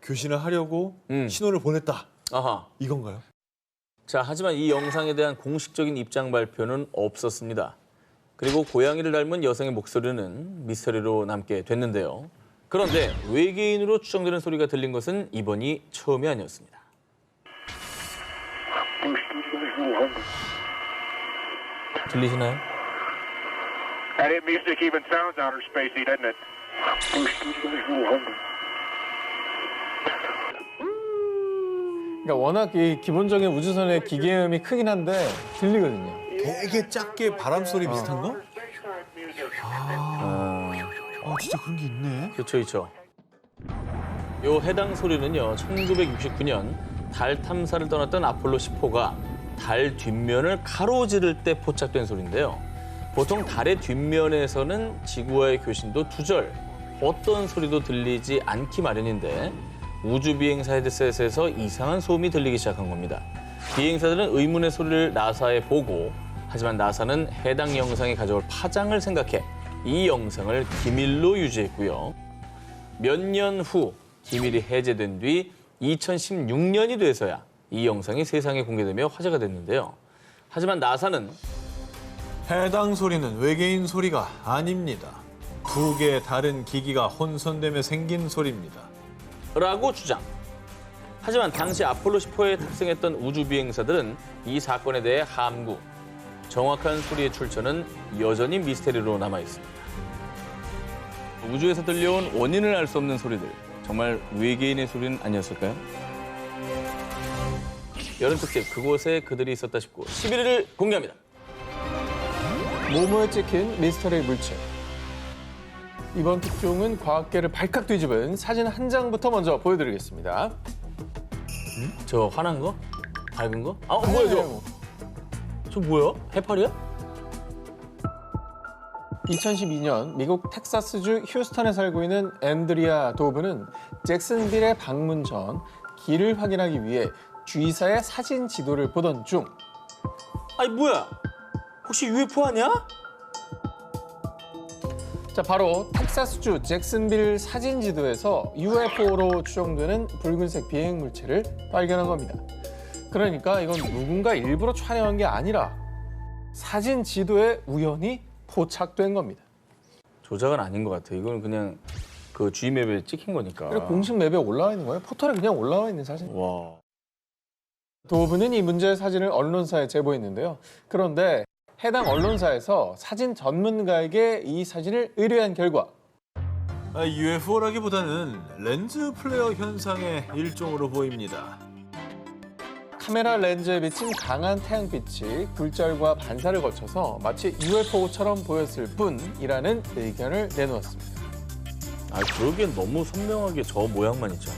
교신을 하려고 신호를 보냈다. 아하. 이건가요? 자, 하지만 이 영상에 대한 공식적인 입장 발표는 없었습니다. 그리고 고양이를 닮은 여성의 목소리는 미스터리로 남게 됐는데요. 그런데 외계인으로 추정되는 소리가 들린 것은 이번이 처음이 아니었습니다. 들리시나요? That music even sounds outer spacey, doesn't it? 그러니까 워낙 이 기본적인 우주선의 기계음이 크긴 한데 들리거든요. 되게 작게 바람 소리 비슷한 거? 진짜 그런 게 있네. 그렇죠, 그렇죠. 요 해당 소리는요, 1969년 달 탐사를 떠났던 아폴로 10호가 달 뒷면을 가로지를 때 포착된 소리인데요. 보통 달의 뒷면에서는 지구와의 교신도 두절, 어떤 소리도 들리지 않기 마련인데 우주비행사 헤드셋에서 이상한 소음이 들리기 시작한 겁니다. 비행사들은 의문의 소리를 나사에 보고 하지만 나사는 해당 영상이 가져올 파장을 생각해 이 영상을 기밀로 유지했고요. 몇 년 후 기밀이 해제된 뒤 2016년이 돼서야 이 영상이 세상에 공개되며 화제가 됐는데요. 하지만 나사는 해당 소리는 외계인 소리가 아닙니다. 두 개의 다른 기기가 혼선되며 생긴 소리입니다. 라고 주장. 하지만 당시 아폴로 10호에 탑승했던 우주 비행사들은 이 사건에 대해 함구. 정확한 소리의 출처는 여전히 미스테리로 남아 있습니다. 우주에서 들려온 원인을 알 수 없는 소리들. 정말 외계인의 소리는 아니었을까요? 여름 특집 그곳에 그들이 있었다 싶고 11위를 공개합니다. 모모에 찍힌 미스터리 물체. 이번 특종은 과학계를 발칵 뒤집은 사진 한 장부터 먼저 보여드리겠습니다. 저 환한 거? 밝은 거? 아, 뭐야 저? 저 뭐야? 해파리야? 2012년 미국 텍사스주 휴스턴에 살고 있는 앤드리아 도브는 잭슨빌에 방문 전 길을 확인하기 위해 주의사의 사진 지도를 보던 중 아니 뭐야? 혹시 UFO 아니야? 자, 바로 텍사스주 잭슨빌 사진 지도에서 UFO로 추정되는 붉은색 비행 물체를 발견한 겁니다. 그러니까 이건 누군가 일부러 촬영한 게 아니라 사진 지도에 우연히 포착된 겁니다. 조작은 아닌 것 같아. 이건 그냥 그 G맵에 찍힌 거니까. 그리고 공식 맵에 올라와 있는 거예요. 포털에 그냥 올라와 있는 사진. 와. 도브는 이 문제의 사진을 언론사에 제보했는데요. 그런데 해당 언론사에서 사진 전문가에게 이 사진을 의뢰한 결과 UFO라기보다는 렌즈 플레어 현상의 일종으로 보입니다. 카메라 렌즈에 비친 강한 태양빛이 굴절과 반사를 거쳐서 마치 UFO처럼 보였을 뿐이라는 의견을 내놓았습니다. 아, 그러기엔 너무 선명하게 저 모양만 있잖아.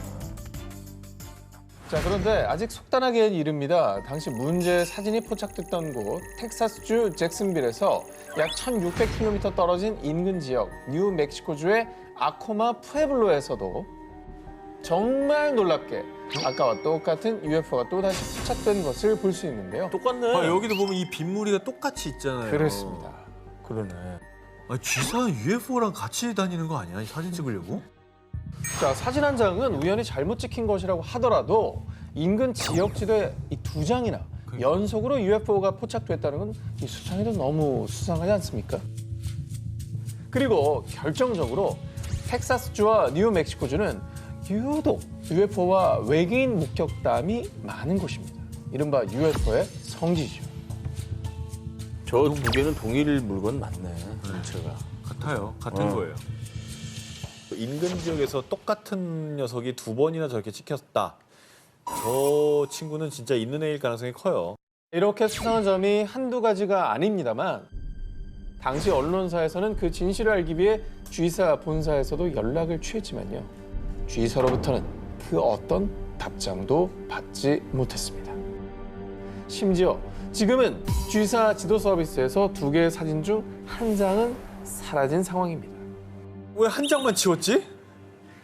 자, 그런데 아직 속단하기엔 이릅니다. 당시 문제의 사진이 포착됐던 곳 텍사스주 잭슨빌에서 약 1,600km 떨어진 인근 지역 뉴멕시코주의 아코마 푸에블로에서도 정말 놀랍게 아까와 똑같은 UFO가 또다시 포착된 것을 볼 수 있는데요. 똑같네. 아, 여기도 보면 이 빗무리가 똑같이 있잖아요. 그렇습니다. 그러네. 아, 쥐사 UFO랑 같이 다니는 거 아니야? 이 사진 찍으려고? 자, 사진 한 장은 우연히 잘못 찍힌 것이라고 하더라도 인근 지역 지도에 이 두 장이나 연속으로 UFO가 포착됐다는 건 이 수상해도 너무 수상하지 않습니까? 그리고 결정적으로 텍사스주와 뉴멕시코주는 유독 UFO와 외계인 목격담이 많은 곳입니다. 이른바 UFO의 성지죠. 저 두 개는 동일 물건 맞네. 물체가. 같아요. 같은 거예요. 인근 지역에서 똑같은 녀석이 두 번이나 저렇게 찍혔다. 저 친구는 진짜 있는 애일 가능성이 커요. 이렇게 수상한 점이 한두 가지가 아닙니다만 당시 언론사에서는 그 진실을 알기 위해 G사 본사에서도 연락을 취했지만요. G사로부터는 그 어떤 답장도 받지 못했습니다. 심지어 지금은 G사 지도 서비스에서 두 개의 사진 중 한 장은 사라진 상황입니다. 왜 한 장만 치웠지?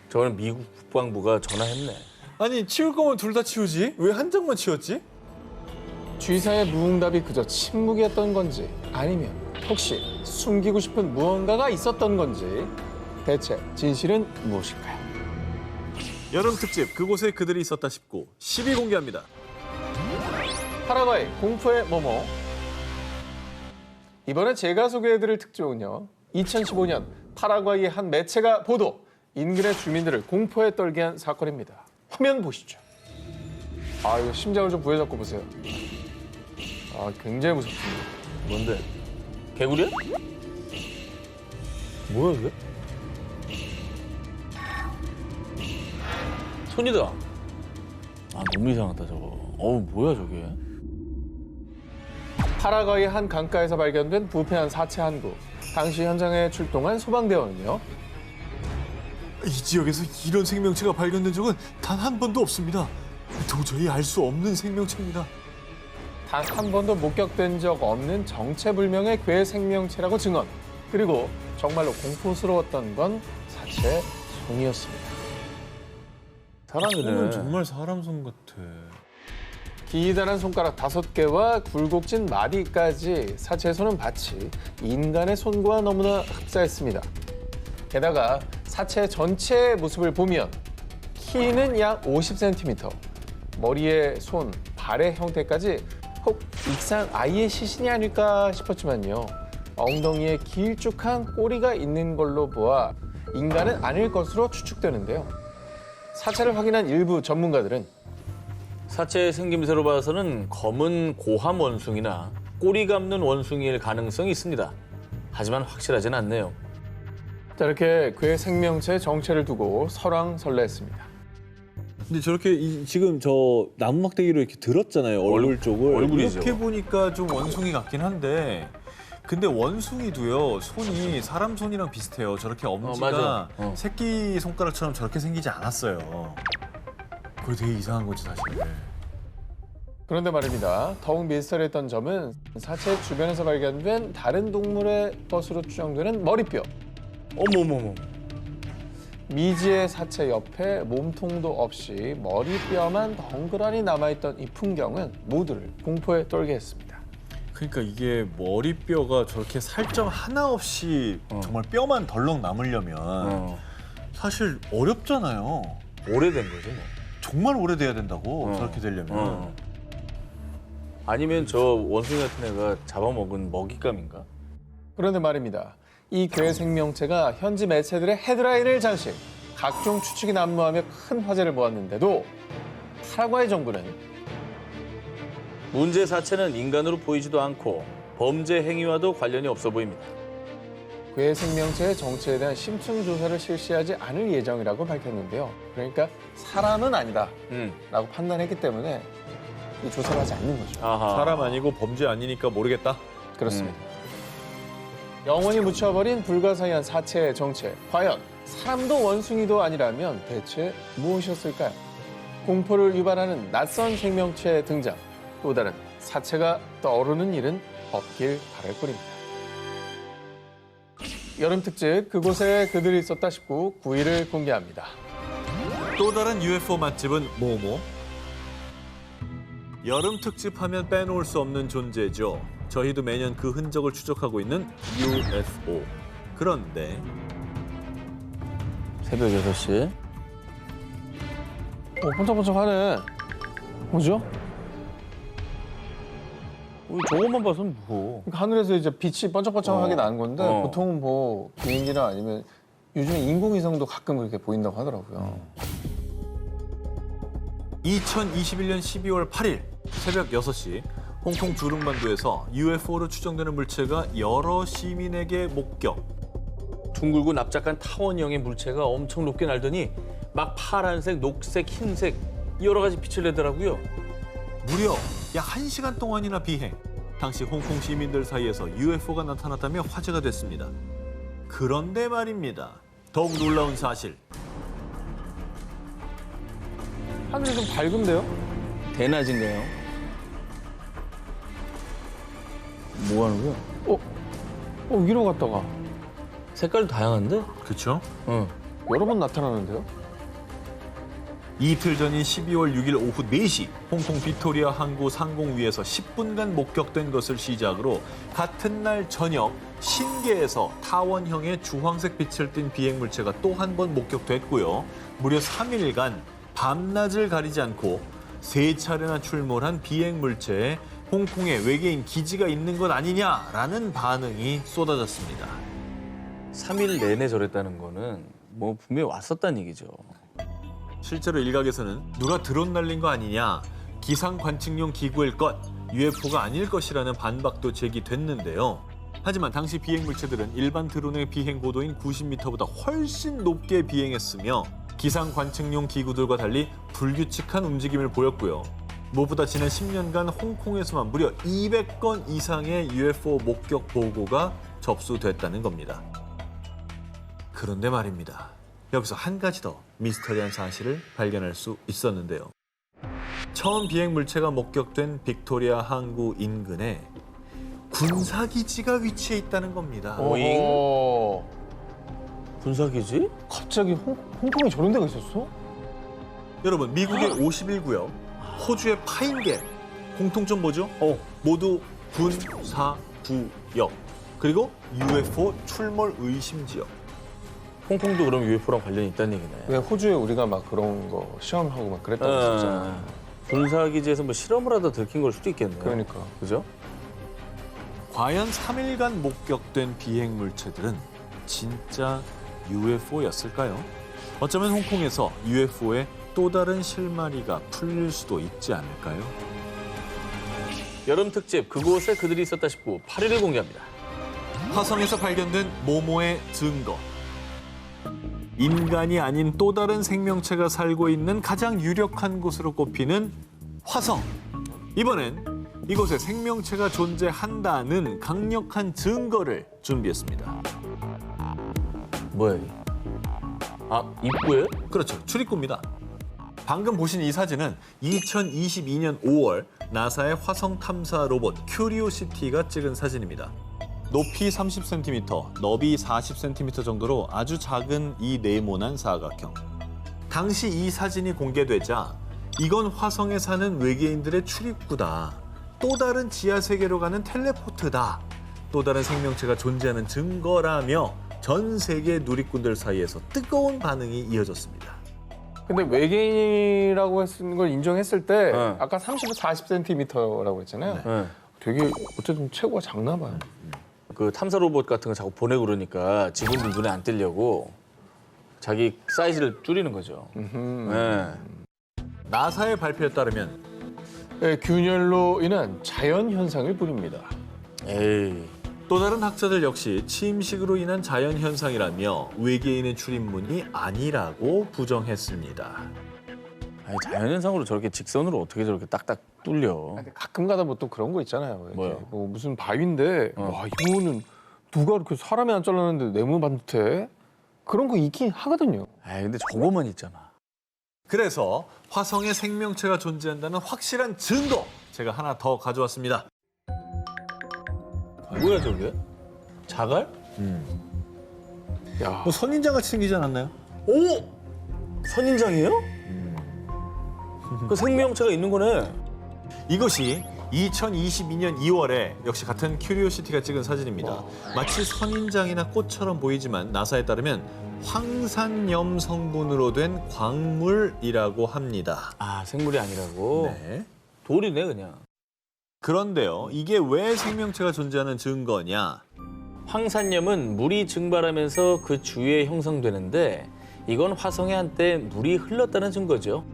저는 미국 국방부가 전화했네. 아니, 치울 거면 둘 다 치우지. 왜 한 장만 치웠지? G사의 무응답이 그저 침묵이었던 건지 아니면 혹시 숨기고 싶은 무언가가 있었던 건지 대체 진실은 무엇일까요? 여름 특집 그곳에 그들이 있었다 싶고 10위 공개합니다. 파라과이 공포의 모모. 이번에 제가 소개해드릴 특종은요. 2015년 파라과이의 한 매체가 보도, 인근의 주민들을 공포에 떨게 한 사건입니다. 화면 보시죠. 아, 이거 심장을 좀 부여잡고 보세요. 아, 굉장히 무섭습니다. 뭔데? 개구리야? 뭐야 이게? 손이다. 아, 너무 이상하다 저거. 어우, 뭐야 저게? 파라과이 한 강가에서 발견된 부패한 사체 한 구. 당시 현장에 출동한 소방대원은요. 이 지역에서 이런 생명체가 발견된 적은 단 한 번도 없습니다. 도저히 알 수 없는 생명체입니다. 단 한 번도 목격된 적 없는 정체불명의 괴 생명체라고 증언. 그리고 정말로 공포스러웠던 건 사체 손이었습니다. 사람이네. 손은 정말 사람 손 같아. 기다란 손가락 5개와 굴곡진 마디까지 사체의 손은 마치 인간의 손과 너무나 흡사했습니다. 게다가 사체 전체의 모습을 보면 키는 약 50cm, 머리의 손, 발의 형태까지 혹 익산 아이의 시신이 아닐까 싶었지만요. 엉덩이에 길쭉한 꼬리가 있는 걸로 보아 인간은 아닐 것으로 추측되는데요. 사체를 확인한 일부 전문가들은 사체의 생김새로 봐서는 검은 고함 원숭이나 꼬리 감는 원숭이일 가능성이 있습니다. 하지만 확실하진 않네요. 자, 이렇게 그의 생명체의 정체를 두고 설왕설래했습니다. 근데 저렇게 지금 저 나무 막대기로 이렇게 들었잖아요. 얼굴 쪽을. 얼굴이죠. 이렇게 보니까 좀 원숭이 같긴 한데 근데 원숭이도요. 손이 사람 손이랑 비슷해요. 저렇게 엄지가 맞아. 새끼 손가락처럼 저렇게 생기지 않았어요. 그게 되게 이상한 거지 사실. 그런데 말입니다. 더욱 미스터리했던 점은 사체 주변에서 발견된 다른 동물의 것으로 추정되는 머리뼈. 어머머머. 미지의 사체 옆에 몸통도 없이 머리뼈만 덩그러니 남아있던 이 풍경은 모두를 공포에 떨게 했습니다. 그러니까 이게 머리뼈가 저렇게 살점 하나 없이 정말 뼈만 덜렁 남으려면 사실 어렵잖아요. 오래된 거죠 뭐. 정말 오래돼야 된다고 저렇게 되려면. 아니면 저 원숭이 같은 애가 잡아먹은 먹잇감인가? 그런데 말입니다. 이 괴 생명체가 현지 매체들의 헤드라인을 장식, 각종 추측이 난무하며 큰 화제를 모았는데도 파라과이 정부는 문제 사체는 인간으로 보이지도 않고 범죄 행위와도 관련이 없어 보입니다. 괴 생명체의 정체에 대한 심층 조사를 실시하지 않을 예정이라고 밝혔는데요. 그러니까 사람은 아니다라고 판단했기 때문에 이 조사를 하지 않는 거죠. 아하. 사람 아니고 범죄 아니니까 모르겠다. 그렇습니다. 영원히 묻혀버린 불가사의한 사체의 정체. 과연 사람도 원숭이도 아니라면 대체 무엇이었을까요? 공포를 유발하는 낯선 생명체의 등장. 또 다른 사체가 떠오르는 일은 없길 바랄 뿐입니다. 여름 특집 그곳에 그들이 있었다 19 9위를 공개합니다. 또 다른 UFO 맛집은 뭐뭐? 여름 특집하면 빼놓을 수 없는 존재죠. 저희도 매년 그 흔적을 추적하고 있는 UFO. 그런데 새벽 6시. 번쩍번쩍하네. 뭐죠? 저것만 봐서는 뭐. 그러니까 하늘에서 이제 빛이 번쩍번쩍하게 나는 건데 보통은 뭐 비행기나 아니면 요즘에 인공위성도 가끔 그렇게 보인다고 하더라고요. 2021년 12월 8일 새벽 6시 홍콩 주릉반도에서 UFO로 추정되는 물체가 여러 시민에게 목격. 둥글고 납작한 타원형의 물체가 엄청 높게 날더니 막 파란색, 녹색, 흰색 여러 가지 빛을 내더라고요. 무려 약 1시간 동안이나 비행. 당시 홍콩 시민들 사이에서 UFO가 나타났다며 화제가 됐습니다. 그런데 말입니다. 더욱 놀라운 사실. 하늘이 좀 밝은데요? 대낮인가요? 뭐 하는 거야? 위로 갔다가 색깔도 다양한데? 그렇죠? 여러 번 나타나는데요? 이틀 전인 12월 6일 오후 4시 홍콩 빅토리아 항구 상공위에서 10분간 목격된 것을 시작으로 같은 날 저녁 신계에서 타원형의 주황색 빛을 띤 비행 물체가 또 한 번 목격됐고요. 무려 3일간 밤낮을 가리지 않고 3차례나 출몰한 비행 물체에 홍콩에 외계인 기지가 있는 것 아니냐라는 반응이 쏟아졌습니다. 3일 내내 저랬다는 거는 뭐 분명히 왔었다는 얘기죠. 실제로 일각에서는 누가 드론 날린 거 아니냐, 기상 관측용 기구일 것, UFO가 아닐 것이라는 반박도 제기됐는데요. 하지만 당시 비행 물체들은 일반 드론의 비행 고도인 90m보다 훨씬 높게 비행했으며 기상 관측용 기구들과 달리 불규칙한 움직임을 보였고요. 무엇보다 지난 10년간 홍콩에서만 무려 200건 이상의 UFO 목격 보고가 접수됐다는 겁니다. 그런데 말입니다. 여기서 한 가지 더 미스터리한 사실을 발견할 수 있었는데요. 처음 비행 물체가 목격된 빅토리아 항구 인근에 군사기지가 위치해 있다는 겁니다. 오잉? 군사기지? 갑자기 홍콩에 저런 데가 있었어? 여러분, 미국의 51구역, 호주의 파인갭, 공통점 뭐죠? 모두 군, 사, 구역. 그리고 UFO 출몰 의심 지역. 홍콩도 그럼 UFO랑 관련이 있다는 얘기네. 왜 호주에 우리가 막 그런 거 시험하고 막 그랬다고 했었잖아. 군사기지에서 뭐 실험을 하다 들킨 걸 수도 있겠네요. 그러니까. 그죠? 과연 3일간 목격된 비행 물체들은 진짜 UFO였을까요? 어쩌면 홍콩에서 UFO의 또 다른 실마리가 풀릴 수도 있지 않을까요? 여름 특집 그곳에 그들이 있었다 싶고 8일을 공개합니다. 화성에서 발견된 모모의 증거. 인간이 아닌 또 다른 생명체가 살고 있는 가장 유력한 곳으로 꼽히는 화성. 이번엔 이곳에 생명체가 존재한다는 강력한 증거를 준비했습니다. 뭐야 이게? 아, 입구예요? 그렇죠. 출입구입니다. 방금 보신 이 사진은 2022년 5월 나사의 화성 탐사 로봇 큐리오시티가 찍은 사진입니다. 높이 30cm, 너비 40cm 정도로 아주 작은 이 네모난 사각형. 당시 이 사진이 공개되자 이건 화성에 사는 외계인들의 출입구다. 또 다른 지하 세계로 가는 텔레포트다. 또 다른 생명체가 존재하는 증거라며 전 세계 누리꾼들 사이에서 뜨거운 반응이 이어졌습니다. 근데 외계인이라고 했는 걸 인정했을 때 네. 아까 30에서 40cm라고 했잖아요. 네. 되게 어쨌든 체구가 작나 봐요. 그 탐사 로봇 같은 거 자꾸 보내고 그러니까 직원들 눈에 안 띄려고 자기 사이즈를 줄이는 거죠. 네. 나사의 발표에 따르면 네, 균열로 인한 자연 현상을 부릅니다. 에이. 또 다른 학자들 역시 침식으로 인한 자연 현상이라며 외계인의 출입문이 아니라고 부정했습니다. 아니, 자연현상으로 저렇게 직선으로 어떻게 저렇게 딱딱 뚫려. 근데 가끔 가다 뭐 또 그런 거 있잖아요. 이렇게 뭐요? 뭐 무슨 바위인데 와 이거는 누가 이렇게 사람이 안 잘랐는데 네모 반듯해? 그런 거 있긴 하거든요. 아 근데 저거만 있잖아. 그래서 화성에 생명체가 존재한다는 확실한 증거 제가 하나 더 가져왔습니다. 뭐야 저게? 자갈? 야, 뭐 선인장같이 생기지 않았나요? 오! 선인장이에요? 그 생명체가 있는 거네. 이것이 2022년 2월에 역시 같은 큐리오시티가 찍은 사진입니다. 마치 선인장이나 꽃처럼 보이지만 나사에 따르면 황산염 성분으로 된 광물이라고 합니다. 아 생물이 아니라고? 네. 돌이네 그냥. 그런데요, 이게 왜 생명체가 존재하는 증거냐? 황산염은 물이 증발하면서 그 주위에 형성되는데 이건 화성에 한때 물이 흘렀다는 증거죠.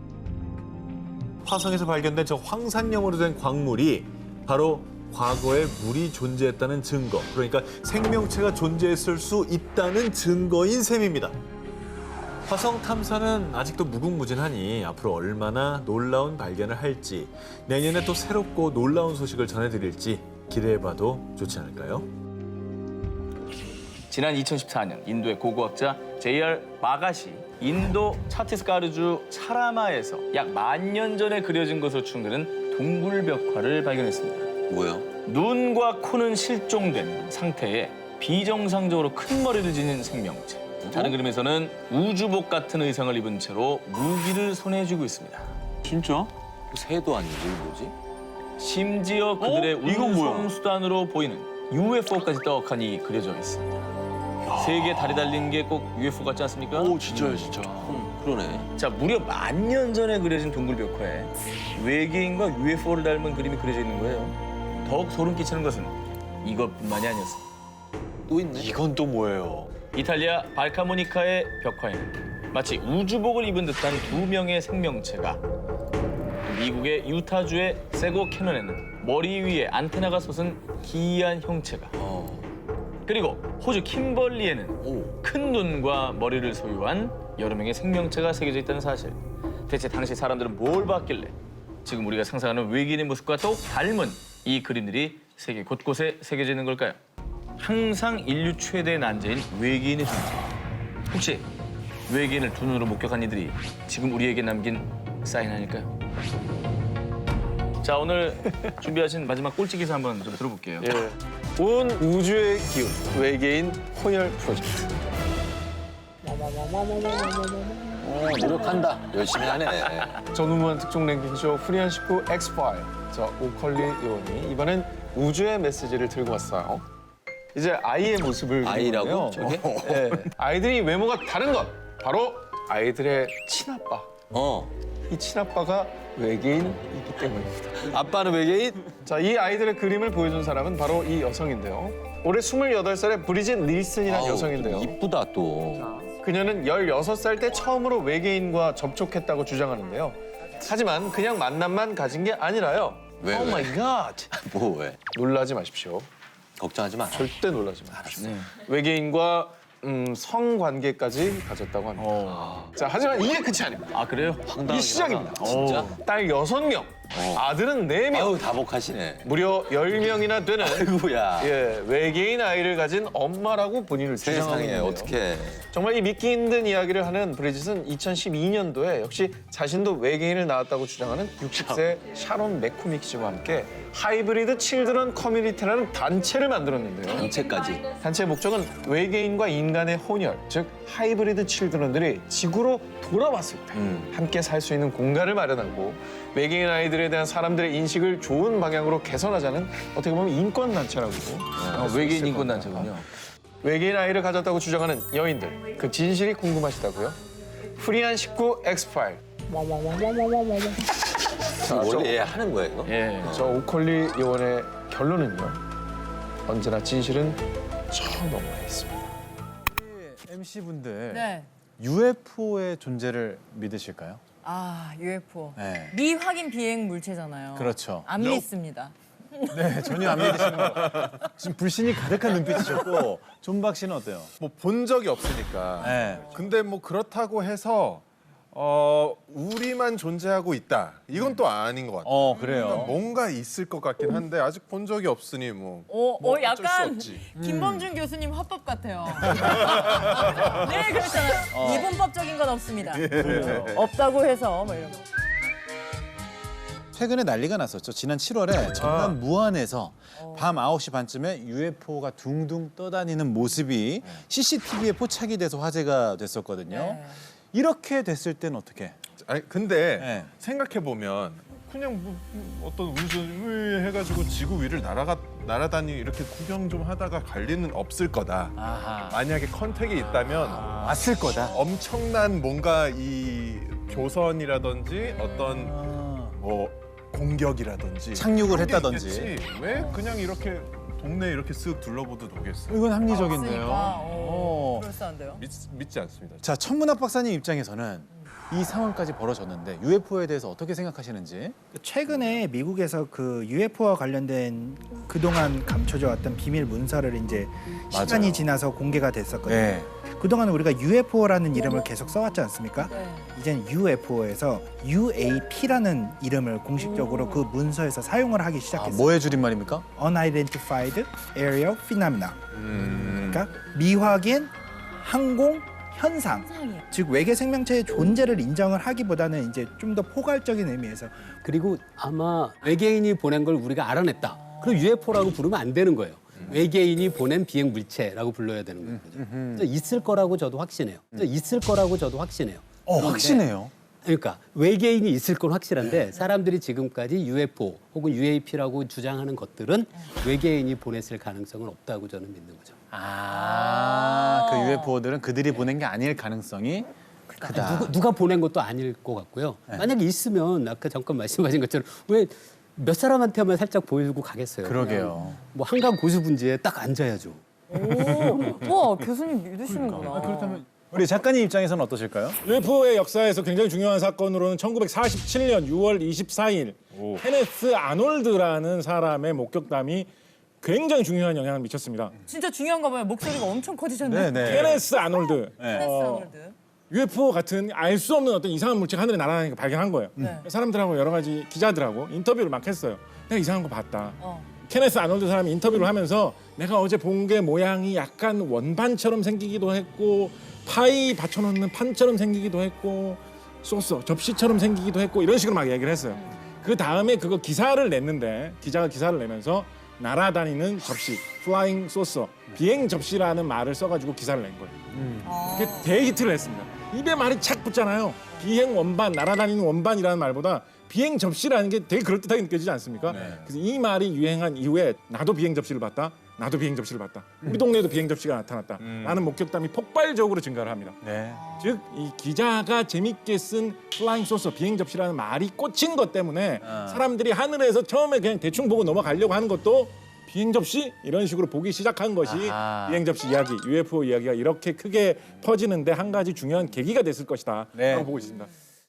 화성에서 발견된 저 황산염으로 된 광물이 바로 과거에 물이 존재했다는 증거, 그러니까 생명체가 존재했을 수 있다는 증거인 셈입니다. 화성 탐사는 아직도 무궁무진하니 앞으로 얼마나 놀라운 발견을 할지, 내년에 또 새롭고 놀라운 소식을 전해드릴지 기대해봐도 좋지 않을까요? 지난 2014년 인도의 고고학자 J.R. 마가시 인도 차티스가르주 차라마에서 약 10,000년 전에 그려진 것으로 추정되는 동굴벽화를 발견했습니다. 뭐야? 눈과 코는 실종된 상태에 비정상적으로 큰 머리를 지닌 생명체. 다른 그림에서는 우주복 같은 의상을 입은 채로 무기를 손에 쥐고 있습니다. 진짜? 새도 아니고 뭐지? 심지어 그들의 이건 뭐야? 운송수단으로 보이는 UFO까지 떡하니 그려져 있습니다. 세 개 다리 달린 게 꼭 UFO 같지 않습니까? 오 진짜요 진짜. 그러네. 자, 무려 10,000년 전에 그려진 동굴벽화에 외계인과 UFO를 닮은 그림이 그려져 있는 거예요. 더욱 소름 끼치는 것은 이것뿐만이 아니었습니다. 또 있네. 이건 또 뭐예요? 이탈리아 발카모니카의 벽화에는 마치 우주복을 입은 듯한 2명의 생명체가, 미국의 유타주의 세고 캐넌에는 머리 위에 안테나가 솟은 기이한 형체가, 그리고 호주 킴벌리에는 큰 눈과 머리를 소유한 여러 명의 생명체가 새겨져 있다는 사실. 대체 당시 사람들은 뭘 봤길래 지금 우리가 상상하는 외계인의 모습과 더욱 닮은 이 그림들이 세계 곳곳에 새겨져 있는 걸까요? 항상 인류 최대의 난제인 외계인의 존재. 혹시 외계인을 두 눈으로 목격한 이들이 지금 우리에게 남긴 사인 아닐까요? 자, 오늘 준비하신 마지막 꼴찌 기사 한번 좀 들어볼게요. 온 우주의 기운 외계인 혼혈 프로젝트. 노력한다. 열심히 하네. 전후무한 특종 랭킹쇼 프리한 식구 엑스파일. 저 오컬리 의원이 이번엔 우주의 메시지를 들고 왔어요. 이제 아이의 모습을 아이라고? 그리는데요. 저게? 네. 아이들이 외모가 다른 것 바로 아이들의 친아빠. 이 친아빠가 외계인이기 때문입니다. 아빠는 외계인? 자, 이 아이들의 그림을 보여준 사람은 바로 이 여성인데요. 올해 28살의 브리짓 닐슨이라는 여성인데요. 이쁘다 또. 그녀는 16살 때 처음으로 외계인과 접촉했다고 주장하는데요. 하지만 그냥 만남만 가진 게 아니라요. 왜, 오 왜? 마이 갓. 뭐 왜? 놀라지 마십시오. 걱정하지 마. 절대 놀라지 마십시오. 외계인과 성관계까지 가졌다고 합니다. 자, 하지만 이게 끝이 아닙니다. 아, 그래요? 이게 시작입니다. 진짜? 딸 6명, 아들은 4명. 아유 다복하시네. 무려 10명이나 되는 아이고야. 외계인 아이를 가진 엄마라고 본인을 주장하고 세상에 있는데요. 어떻게? 정말 이 믿기 힘든 이야기를 하는 브리짓은 2012년도에 역시 자신도 외계인을 낳았다고 주장하는 60세 샤론 맥코믹 씨와 함께 하이브리드 칠드런 커뮤니티라는 단체를 만들었는데요. 단체까지. 단체의 목적은 외계인과 인간의 혼혈, 즉 하이브리드 칠드런들이 지구로 돌아왔을 때 함께 살 수 있는 공간을 마련하고 외계인 아이들에 대한 사람들의 인식을 좋은 방향으로 개선하자는 어떻게 보면 인권 단체라고. 외계인 인권 단체군요. 외계인 아이를 가졌다고 주장하는 여인들, 그 진실이 궁금하시다고요? 프리한 19 엑스파일. 원래 얘 하는 거야 이거? 예. 저 오컬리 요원의 결론은요. 언제나 진실은 저 너머에 있습니다. MC분들 네. UFO의 존재를 믿으실까요? 아, UFO. 네. 미확인 비행 물체잖아요. 그렇죠. 안 믿습니다. 네, 전혀 안 믿으시는 거. 지금 불신이 가득한 눈빛이셨고 존박 씨는 어때요? 뭐 본 적이 없으니까. 네. 근데 뭐 그렇다고 해서 우리만 존재하고 있다. 이건 또 아닌 것 같아요. 그래요? 그러니까 뭔가 있을 것 같긴 한데 아직 본 적이 없으니 뭐. 어쩔 수 약간 없지. 김범준 교수님 화법 같아요. 네, 그렇잖아요. 이분법적인 건 없습니다. 없다고 해서 뭐 이런 거. 최근에 난리가 났었죠. 지난 7월에 전남 무안에서 밤 9시 반쯤에 UFO가 둥둥 떠다니는 모습이 CCTV에 포착이 돼서 화제가 됐었거든요. 네. 이렇게 됐을 때는 어떻게? 아니 근데 네. 생각해 보면 그냥 뭐 어떤 우주 해가지고 지구 위를 날아다니 이렇게 구경 좀 하다가 갈 리는 없을 거다. 아하. 만약에 컨택이 있다면 왔을 거다. 엄청난 뭔가 이 교선이라든지 어떤 뭐 공격이라든지 착륙을 그런 게 했다든지. 있겠지. 왜 그냥 이렇게 동네 이렇게 쓱 둘러보도 오겠어요? 이건 합리적인데요. 없으니까. 그럴싸한데요. 믿지 않습니다. 자, 천문학 박사님 입장에서는 이 상황까지 벌어졌는데 UFO에 대해서 어떻게 생각하시는지? 최근에 미국에서 그 UFO와 관련된 그동안 감춰져 왔던 비밀 문서를 이제 시간이 맞아요. 지나서 공개가 됐었거든요. 네. 그동안 우리가 UFO라는 이름을 계속 써왔지 않습니까? 네. 이젠 UFO에서 UAP라는 이름을 공식적으로 그 문서에서 사용을 하기 시작했어요. 뭐의 줄임말입니까? Unidentified Aerial Phenomena. 그러니까 미확인 항공 현상. 즉 외계 생명체의 존재를 인정을 하기보다는 이제 좀 더 포괄적인 의미에서. 그리고 아마 외계인이 보낸 걸 우리가 알아냈다. 그럼 UFO라고 부르면 안 되는 거예요. 외계인이 보낸 비행 물체라고 불러야 되는 거죠. 있을 거라고 저도 확신해요. 있을 거라고 저도 확신해요. 확신해요? 그러니까 외계인이 있을 건 확실한데 사람들이 지금까지 UFO 혹은 UAP라고 주장하는 것들은 외계인이 보냈을 가능성은 없다고 저는 믿는 거죠. 그 UFO들은 그들이 보낸 게 아닐 가능성이 크다. 누가 보낸 것도 아닐 것 같고요. 만약에 있으면 아까 잠깐 말씀하신 것처럼 왜 몇 사람한테만 살짝 보여주고 가겠어요. 그러게요. 뭐 한강 고수분지에 딱 앉아야죠. 와, 교수님 믿으시는구나. 그렇다면 우리 작가님 입장에서는 어떠실까요? UFO의 역사에서 굉장히 중요한 사건으로는 1947년 6월 24일 케네스 아놀드라는 사람의 목격담이 굉장히 중요한 영향을 미쳤습니다. 진짜 중요한가 봐요. 목소리가 엄청 커지셨네. 케네스 아놀드. 케네스 아놀드. UFO 같은 알 수 없는 어떤 이상한 물체가 하늘에 날아다니는 걸 발견한 거예요. 사람들하고 여러 가지 기자들하고 인터뷰를 막 했어요. 내가 이상한 거 봤다. 케네스 아놀드 사람이 인터뷰를 하면서 내가 어제 본 게 모양이 약간 원반처럼 생기기도 했고 파이 받쳐놓는 판처럼 생기기도 했고 소스 접시처럼 생기기도 했고 이런 식으로 막 얘기를 했어요. 그 다음에 그거 기사를 냈는데 기자가 기사를 내면서 날아다니는 접시, 플라잉 소서, 비행 접시라는 말을 써가지고 기사를 낸 거예요. 그게 대히트를 했습니다. 입에 말이 착 붙잖아요. 비행 원반, 날아다니는 원반이라는 말보다 비행 접시라는 게 되게 그럴듯하게 느껴지지 않습니까? 그래서 이 말이 유행한 이후에 나도 비행 접시를 봤다. 나도 비행 접시를 봤다. 우리 동네에도 비행 접시가 나타났다. 라는 목격담이 폭발적으로 증가를 합니다. 즉 이 기자가 재밌게 쓴 플라잉 소서 비행 접시라는 말이 꽂힌 것 때문에 사람들이 하늘에서 처음에 그냥 대충 보고 넘어가려고 하는 것도 비행 접시 이런 식으로 보기 시작한 것이 비행 접시 이야기, UFO 이야기가 이렇게 크게 퍼지는데 한 가지 중요한 계기가 됐을 것이다. 라고 보고 있습니다.